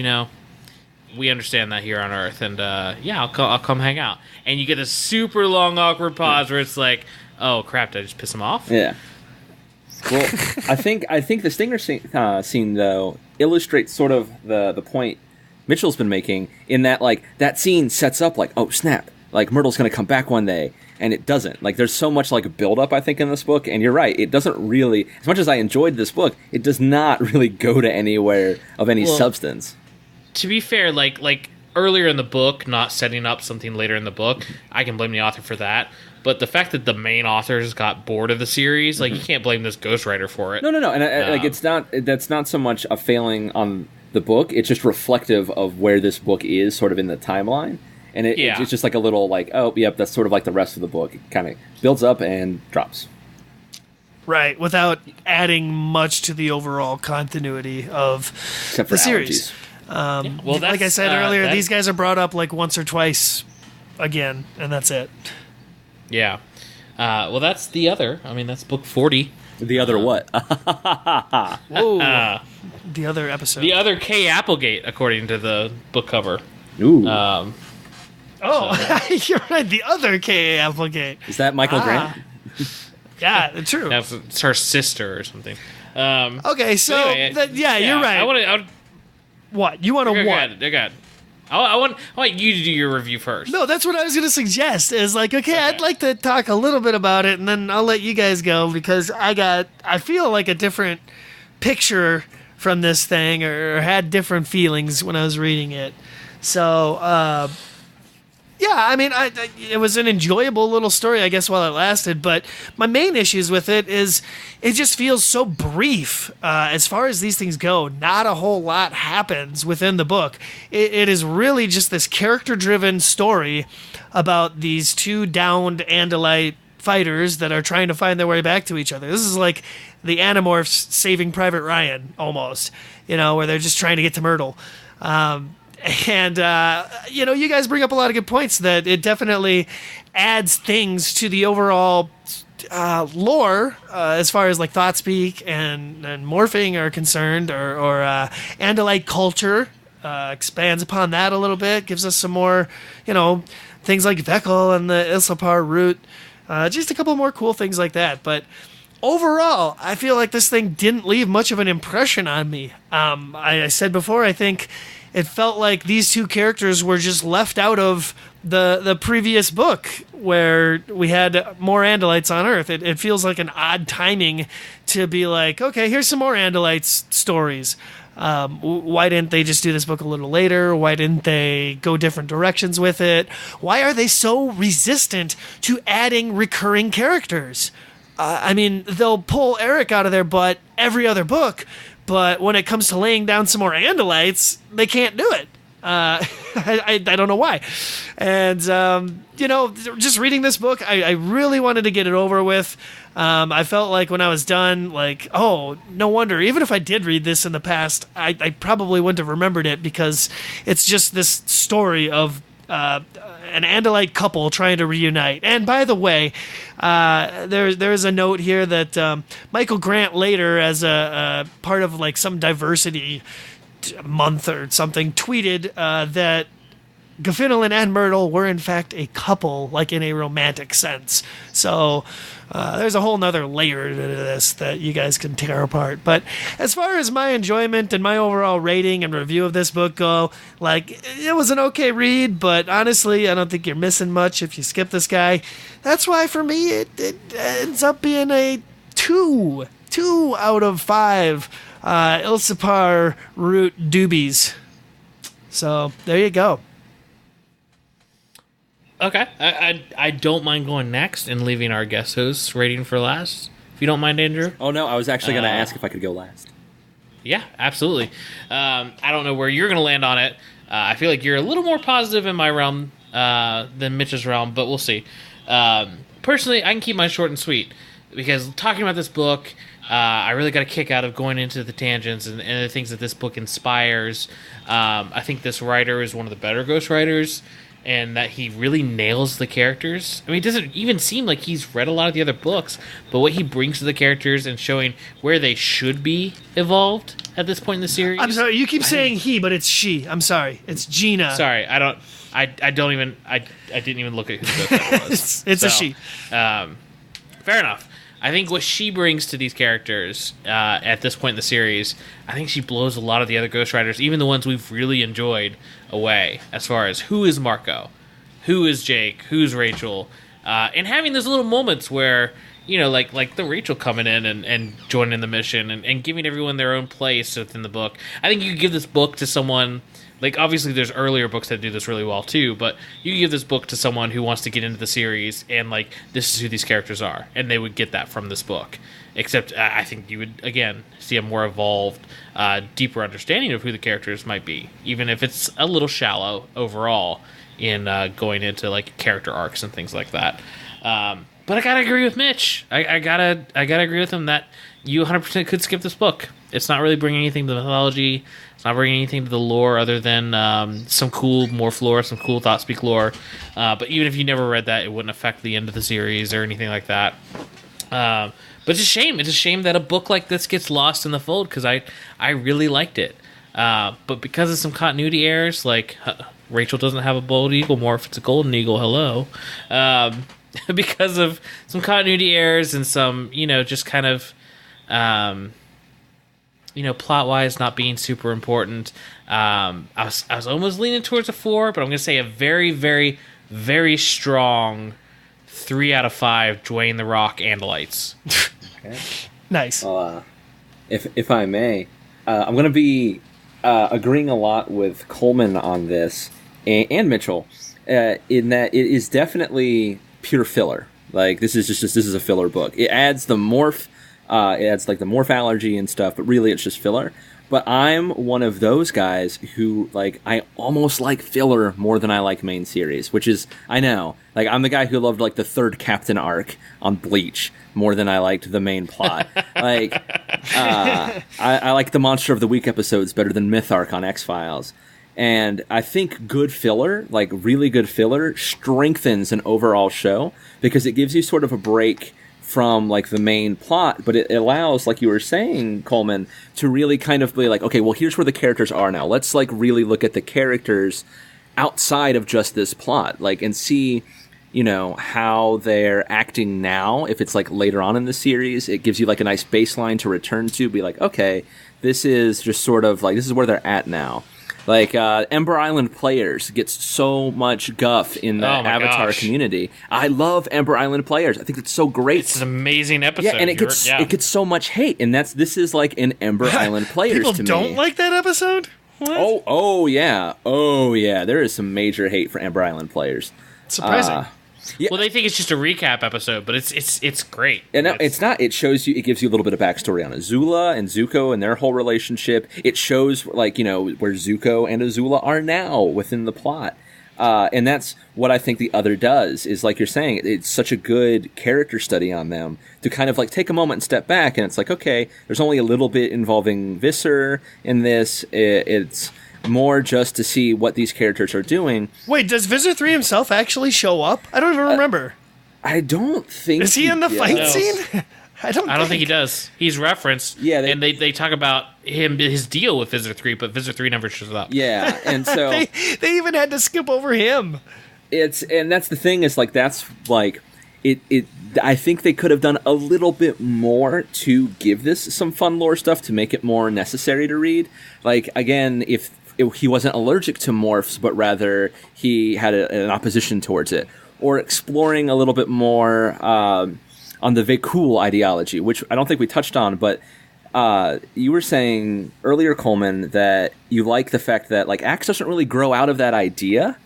we understand that here on Earth, and I'll come hang out. And you get a super long awkward pause where it's like, oh crap, did I just piss him off? Yeah. Well, I think the stinger scene though illustrates sort of the point Mitchell's been making, in that like that scene sets up like, oh snap, like Myrtle's gonna come back one day, and it doesn't. Like there's so much like build up, I think, in this book, and you're right, it doesn't really, as much as I enjoyed this book, it does not really go to anywhere of any substance. To be fair, like earlier in the book, not setting up something later in the book, I can blame the author for that. But the fact that the main authors got bored of the series, like, you can't blame this ghostwriter for it. No. And like that's not so much a failing on the book. It's just reflective of where this book is sort of in the timeline. And it's just like a little like, oh, yep, that's sort of like the rest of the book. It kind of builds up and drops. Right, without adding much to the overall continuity of the series. Well, like I said earlier, these guys are brought up like once or twice again, and that's it. Yeah. Well, that's the other. I mean, that's book 40. The other what? Whoa. The other episode. The other K. Applegate, according to the book cover. Ooh. You're right. The other K. Applegate. Is that Michael Grant? Yeah, true. It's her sister or something. Okay, so anyway, you're right. What? You want to what? Go ahead. I want you to do your review first. No, that's what I was going to suggest. Is like, okay, I'd like to talk a little bit about it, and then I'll let you guys go, because I feel like a different picture from this thing, or had different feelings when I was reading it. So, yeah, I mean, it was an enjoyable little story, I guess, while it lasted. But my main issues with it is it just feels so brief. As far as these things go, not a whole lot happens within the book. It is really just this character-driven story about these two downed Andalite fighters that are trying to find their way back to each other. This is like the Animorphs Saving Private Ryan, almost, where they're just trying to get to Myrtle. And, you guys bring up a lot of good points that it definitely adds things to the overall lore as far as like Thoughtspeak and morphing are concerned, or Andalite culture expands upon that a little bit, gives us some more, things like Vekel and the Ilsapar root, just a couple more cool things like that. But overall, I feel like this thing didn't leave much of an impression on me. I said before, I think it felt like these two characters were just left out of the previous book, where we had more Andalites on Earth. It feels like an odd timing to be like, okay, here's some more Andalites stories. Why didn't they just do this book a little later? Why didn't they go different directions with it? Why are they so resistant to adding recurring characters? I mean, they'll pull Eric out of their butt every other book, but when it comes to laying down some more Andalites, they can't do it. I don't know why. And, just reading this book, I really wanted to get it over with. I felt like when I was done, like, oh, no wonder. Even if I did read this in the past, I probably wouldn't have remembered it, because it's just this story of an Andalite couple trying to reunite. And by the way, there's a note here that Michael Grant later, as a part of like some diversity month or something, tweeted that Gaffinel and Myrtle were in fact a couple, like in a romantic sense. So there's a whole nother layer to this that you guys can tear apart. But as far as my enjoyment and my overall rating and review of this book go, like, it was an okay read, but honestly, I don't think you're missing much if you skip this guy. That's why for me it ends up being a 2 out of 5 Ilsipar root doobies. So there you go. Okay, I don't mind going next and leaving our guest hosts rating for last, if you don't mind, Andrew. Oh, no, I was actually going to ask if I could go last. Yeah, absolutely. I don't know where you're going to land on it. I feel like you're a little more positive in my realm than Mitch's realm, but we'll see. Personally, I can keep mine short and sweet, because talking about this book, I really got a kick out of going into the tangents and the things that this book inspires. I think this writer is one of the better ghostwriters, and that he really nails the characters. I mean, it doesn't even seem like he's read a lot of the other books, but what he brings to the characters and showing where they should be evolved at this point in the series. I'm sorry, you keep saying he, but it's she. I'm sorry, it's Gina. Sorry, I didn't even look at who the ghost was. it's a she. Fair enough. I think what she brings to these characters at this point in the series, I think she blows a lot of the other ghostwriters, even the ones we've really enjoyed, away as far as who is Marco, who is Jake, who's Rachel, and having those little moments where, you know, like the Rachel coming in and joining the mission and giving everyone their own place within the book. I think you could give this book to someone. Like, obviously, there's earlier books that do this really well, too, but you can give this book to someone who wants to get into the series and, like, this is who these characters are, and they would get that from this book. Except, I think you would, again, see a more evolved, deeper understanding of who the characters might be, even if it's a little shallow overall in going into, like, character arcs and things like that. But I gotta agree with Mitch. I gotta agree with him that you 100% could skip this book. It's not really bringing anything to the mythology. It's not bringing anything to the lore other than some cool Morph lore, some cool Thoughtspeak lore. But even if you never read that, it wouldn't affect the end of the series or anything like that. But it's a shame. It's a shame that a book like this gets lost in the fold, because I really liked it. But because of some continuity errors, like Rachel doesn't have a bald eagle morph, it's a golden eagle, hello. Because of some continuity errors and some, just kind of... plot-wise not being super important. I was almost leaning towards a 4, but I'm going to say a very, very, very strong 3 out of 5 Dwayne The Rock Andalites. Okay. Nice. If I may, I'm going to be agreeing a lot with Coleman on this, and Mitchell, in that it is definitely pure filler. Like, this is a filler book. It adds the morph... it adds like the morph allergy and stuff, but really it's just filler. But I'm one of those guys who, like, I almost like filler more than I like main series, which is, I know, like, I'm the guy who loved, like, the 3rd Captain arc on Bleach more than I liked the main plot. Like, I like the Monster of the Week episodes better than Myth arc on X-Files. And I think good filler, like really good filler, strengthens an overall show because it gives you sort of a break from like the main plot, but it allows, like you were saying, Coleman, to really kind of be like, okay, well, here's where the characters are now. Let's like really look at the characters outside of just this plot, like, and see, how they're acting now. If it's like later on in the series, it gives you like a nice baseline to return to, be like, okay, this is just sort of like, this is where they're at now. Like, Ember Island Players gets so much guff in the Avatar community. I love Ember Island Players. I think it's so great. It's an amazing episode. Yeah, and it gets so much hate, and this is like an Ember Island Players People to me. People don't like that episode? What? Oh yeah. There is some major hate for Ember Island Players. Surprising. Yeah. Well, they think it's just a recap episode, but it's great. And no, it's not. It shows you. It gives you a little bit of backstory on Azula and Zuko and their whole relationship. It shows, like, where Zuko and Azula are now within the plot. And that's what I think the other does, is like you're saying, it's such a good character study on them to kind of like take a moment and step back. And it's like, okay, there's only a little bit involving Visser in this. It's more just to see what these characters are doing. Wait, does Visser 3 himself actually show up? I don't even remember. I don't think... Is he in the fight scene? I don't think he does. He's referenced. Yeah, and they talk about his deal with Visitor 3, but Visitor 3 never shows up. Yeah, and so they even had to skip over him. And that's the thing is like that's like it. I think they could have done a little bit more to give this some fun lore stuff to make it more necessary to read. Like again, if he wasn't allergic to morphs, but rather he had an opposition towards it, or exploring a little bit more. On the Vekul ideology, which I don't think we touched on, but you were saying earlier, Coleman, that you like the fact that like Axe doesn't really grow out of that idea.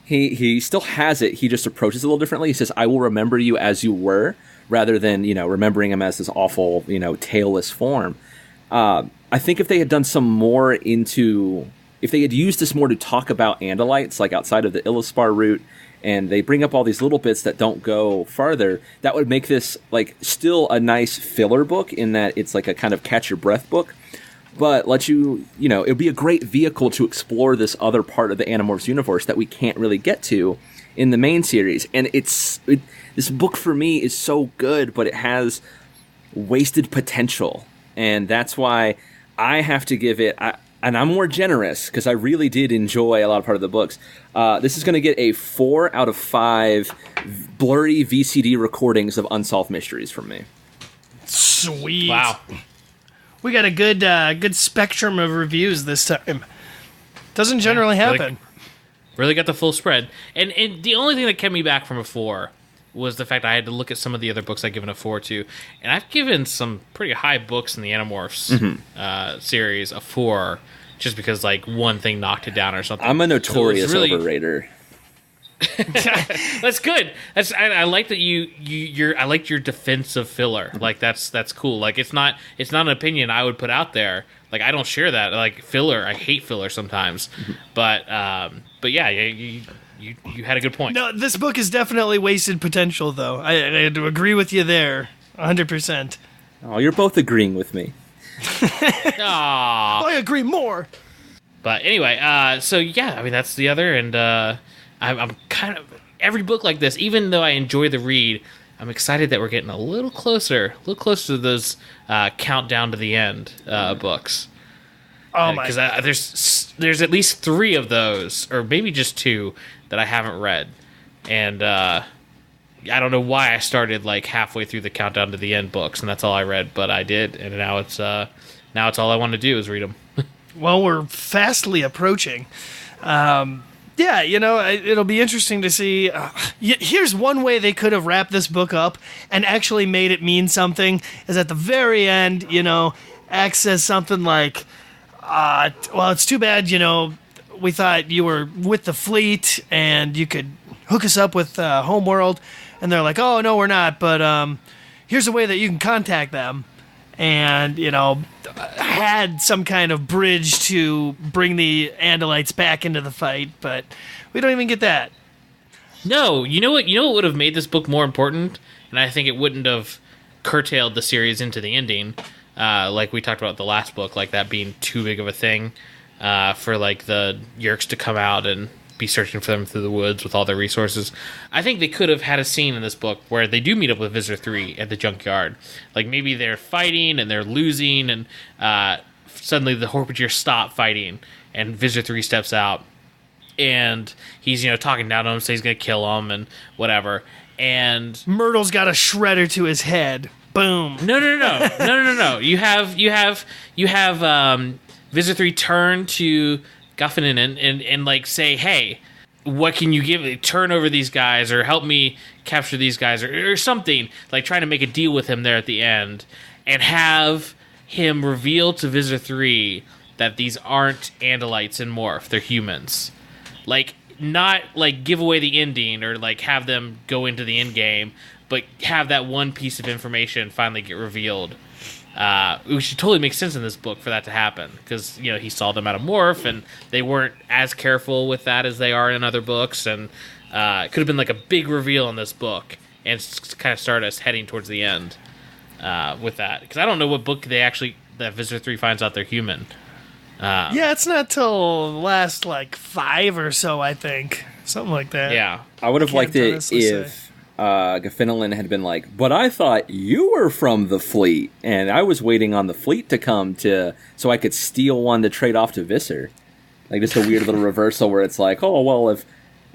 He still has it. He just approaches it a little differently. He says, "I will remember you as you were," rather than remembering him as this awful tailless form. I think if they had done some more if they had used this more to talk about Andalites, like outside of the Illuspar route. And they bring up all these little bits that don't go farther, that would make this like still a nice filler book in that it's like a kind of catch your breath book, but let it would be a great vehicle to explore this other part of the Animorphs universe that we can't really get to in the main series. And this book for me is so good, but it has wasted potential. And that's why I have to give it... And I'm more generous because I really did enjoy a lot of part of the books. This is going to get a 4 out of 5 blurry VCD recordings of Unsolved Mysteries from me. Sweet. Wow. We got a good spectrum of reviews this time. Doesn't generally happen. Really got the full spread. And the only thing that kept me back from a 4 was the fact I had to look at some of the other books I've given a 4 to. And I've given some pretty high books in the Animorphs series a 4 just because like one thing knocked it down or something. I'm a notorious overrater. That's good. I like that I like your defense of filler. Like that's cool. Like it's not an opinion I would put out there. Like I don't share that. Like filler, I hate filler sometimes. But yeah, you had a good point. No, this book is definitely wasted potential, though. I had to agree with you there, 100%. Oh, you're both agreeing with me. Aww. I agree more. But anyway, so yeah, I mean that's the other, and I'm kind of every book like this. Even though I enjoy the read, I'm excited that we're getting a little closer to those countdown to the end books. Oh my! Because there's at least 3 of those, or maybe just 2 that I haven't read, and I don't know why I started like halfway through the countdown to the end books, and that's all I read, but I did, and now it's all I want to do is read them. Well, we're fastly approaching. Yeah, it'll be interesting to see. Here's one way they could have wrapped this book up and actually made it mean something, is at the very end, Axe says something like, well, it's too bad, we thought you were with the fleet and you could hook us up with Homeworld. And they're like, oh, no, we're not, but here's a way that you can contact them. And, had some kind of bridge to bring the Andalites back into the fight, but we don't even get that. No, you know what would have made this book more important? And I think it wouldn't have curtailed the series into the ending, like we talked about the last book, like that being too big of a thing for like the Yerks to come out and be searching for them through the woods with all their resources. I think they could have had a scene in this book where they do meet up with Visitor 3 at the junkyard. Like maybe they're fighting and they're losing, and suddenly the Horpiger stop fighting and Visitor 3 steps out and he's talking down to him, saying he's going to kill him and whatever. And Myrtle's got a shredder to his head. Boom. No. You have Visitor 3 turn to Guffin and like say, hey, what can you give me? Turn over these guys or help me capture these guys or something, like trying to make a deal with him there at the end, and have him reveal to Visitor 3 that these aren't Andalites and Morph, they're humans. Like, not like give away the ending or like have them go into the end game, but have that one piece of information finally get revealed. Which totally makes sense in this book for that to happen, because he saw them out of Morph, and they weren't as careful with that as they are in other books, and it could have been like a big reveal in this book, and kind of start us heading towards the end with that. Because I don't know what book that Visitor 3 finds out they're human. Yeah, it's not till the last like 5 or so, I think, something like that. Yeah, I would have liked it if Finnelan had been like, but I thought you were from the fleet, and I was waiting on the fleet to come so I could steal one to trade off to Visser. Like, just a weird little reversal where it's like, oh, well,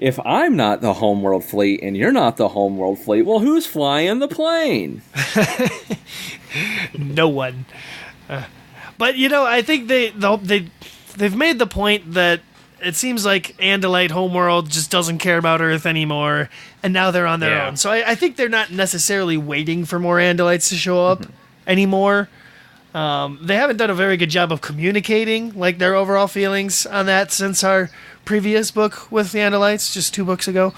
if I'm not the Homeworld fleet and you're not the Homeworld fleet, well, who's flying the plane? No one. But, I think they've made the point that it seems like Andalite Homeworld just doesn't care about Earth anymore, and now they're on their own. So I think they're not necessarily waiting for more Andalites to show up anymore. They haven't done a very good job of communicating like their overall feelings on that since our previous book with the Andalites, just 2 books ago.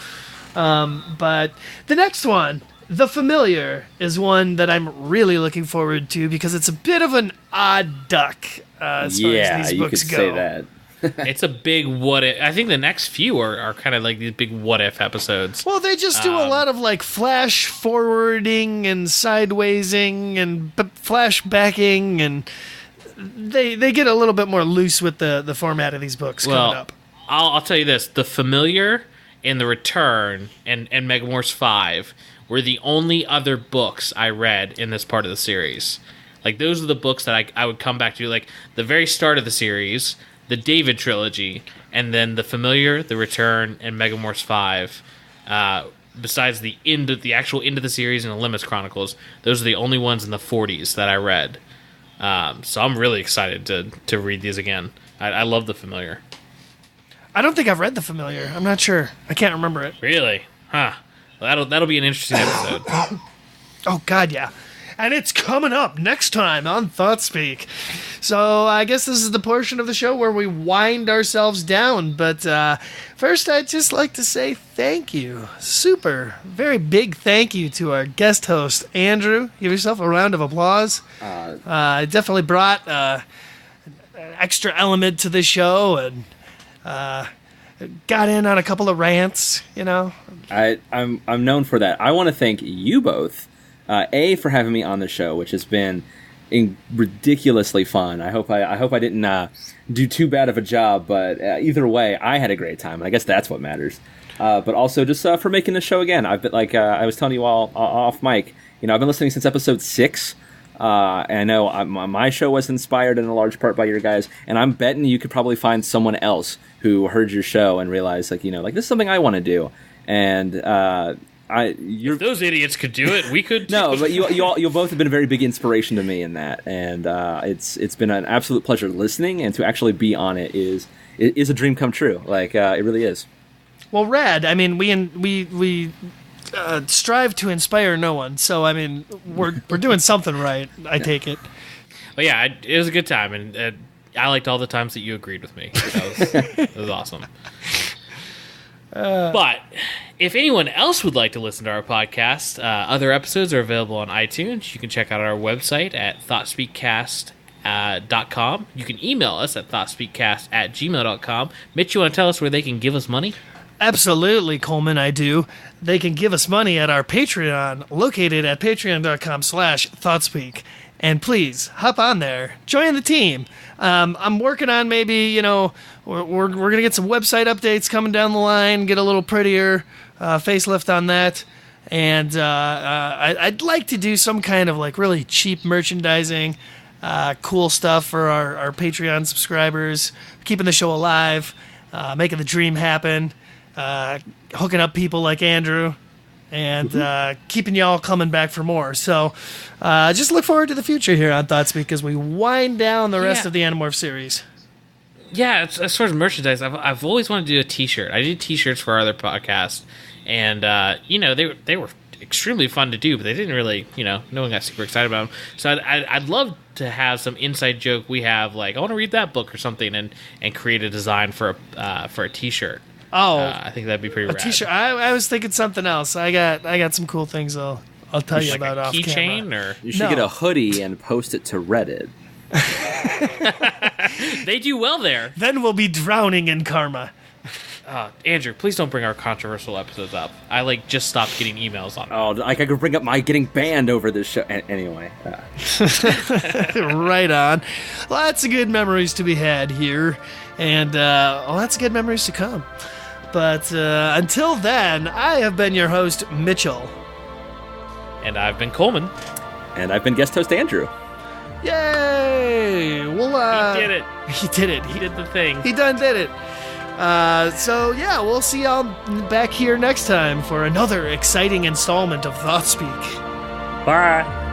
But the next one, The Familiar, is one that I'm really looking forward to because it's a bit of an odd duck as far as these books go. Say that. It's a big what if. I think the next few are kind of like these big what if episodes. Well, they just do a lot of like flash forwarding and sidewaysing and flashbacking, and they get a little bit more loose with the format of these books coming up. I'll tell you this: The Familiar and The Return and Megamorphs 5 were the only other books I read in this part of the series. Like, those are the books that I would come back to, like the very start of the series, the David trilogy, and then The Familiar, The Return, and Megamorphs 5. Besides the actual end of the series and the Limits Chronicles, those are the only ones in the 40s that I read. So I'm really excited to read these again. I love The Familiar. I don't think I've read The Familiar. I'm not sure. I can't remember it. Really? Huh. Well, that'll be an interesting episode. Oh, God, yeah. And it's coming up next time on Thoughtspeak. So I guess this is the portion of the show where we wind ourselves down. But first, I'd just like to say thank you. Very big thank you to our guest host, Andrew. Give yourself a round of applause. It definitely brought an extra element to the show and got in on a couple of rants, I'm known for that. I want to thank you both. For having me on the show, which has been ridiculously fun. I hope I didn't do too bad of a job, but either way, I had a great time, and I guess that's what matters. But also just for making the show again. I've been I was telling you all off mic. I've been listening since episode 6. And I know my show was inspired in a large part by your guys, and I'm betting you could probably find someone else who heard your show and realized this is something I want to do, and if those idiots could do it, we could too. No, but you both have been a very big inspiration to me in that, and it's been an absolute pleasure listening, and to actually be on it is a dream come true. Like it really is. Well, rad. I mean, we strive to inspire no one, so I mean, we're doing something right. I take it. Well, yeah, it was a good time, and I liked all the times that you agreed with me. That was awesome. But if anyone else would like to listen to our podcast, other episodes are available on iTunes. You can check out our website at thoughtspeakcast.com. You can email us at thoughtspeakcast@gmail.com. Mitch, you want to tell us where they can give us money? Absolutely, Coleman, I do. They can give us money at our Patreon, located at patreon.com/thoughtspeak. And please, hop on there. Join the team. I'm working on maybe, we're going to get some website updates coming down the line, get a little prettier facelift on that. And I'd like to do some kind of like really cheap merchandising, cool stuff for our Patreon subscribers, keeping the show alive, making the dream happen, hooking up people like Andrew, and keeping y'all coming back for more. So just look forward to the future here on Thoughtspeak as we wind down the rest of the Animorph series. Yeah, as far as merchandise, I've always wanted to do a T-shirt. I did T-shirts for our other podcast, and they were extremely fun to do, but they didn't really, no one got super excited about them. So I'd love to have some inside joke we have, like I want to read that book or something, and create a design for a T-shirt. Oh, I think that'd be pretty rad. T-shirt. I was thinking something else. I got some cool things I'll tell you about off camera. Keychain, or you should get a hoodie and post it to Reddit. They do well there. Then we'll be drowning in karma. Andrew, please don't bring our controversial episodes up. I just stopped getting emails on it. Oh, I could bring up my getting banned over this show. Anyway. Right on. Lots of good memories to be had here, and lots of good memories to come. But until then, I have been your host, Mitchell. And I've been Coleman. And I've been guest host Andrew. Yay! Well, He did it. He did it. He did the thing. He done did it. So yeah, we'll see y'all back here next time for another exciting installment of Thoughtspeak. Bye.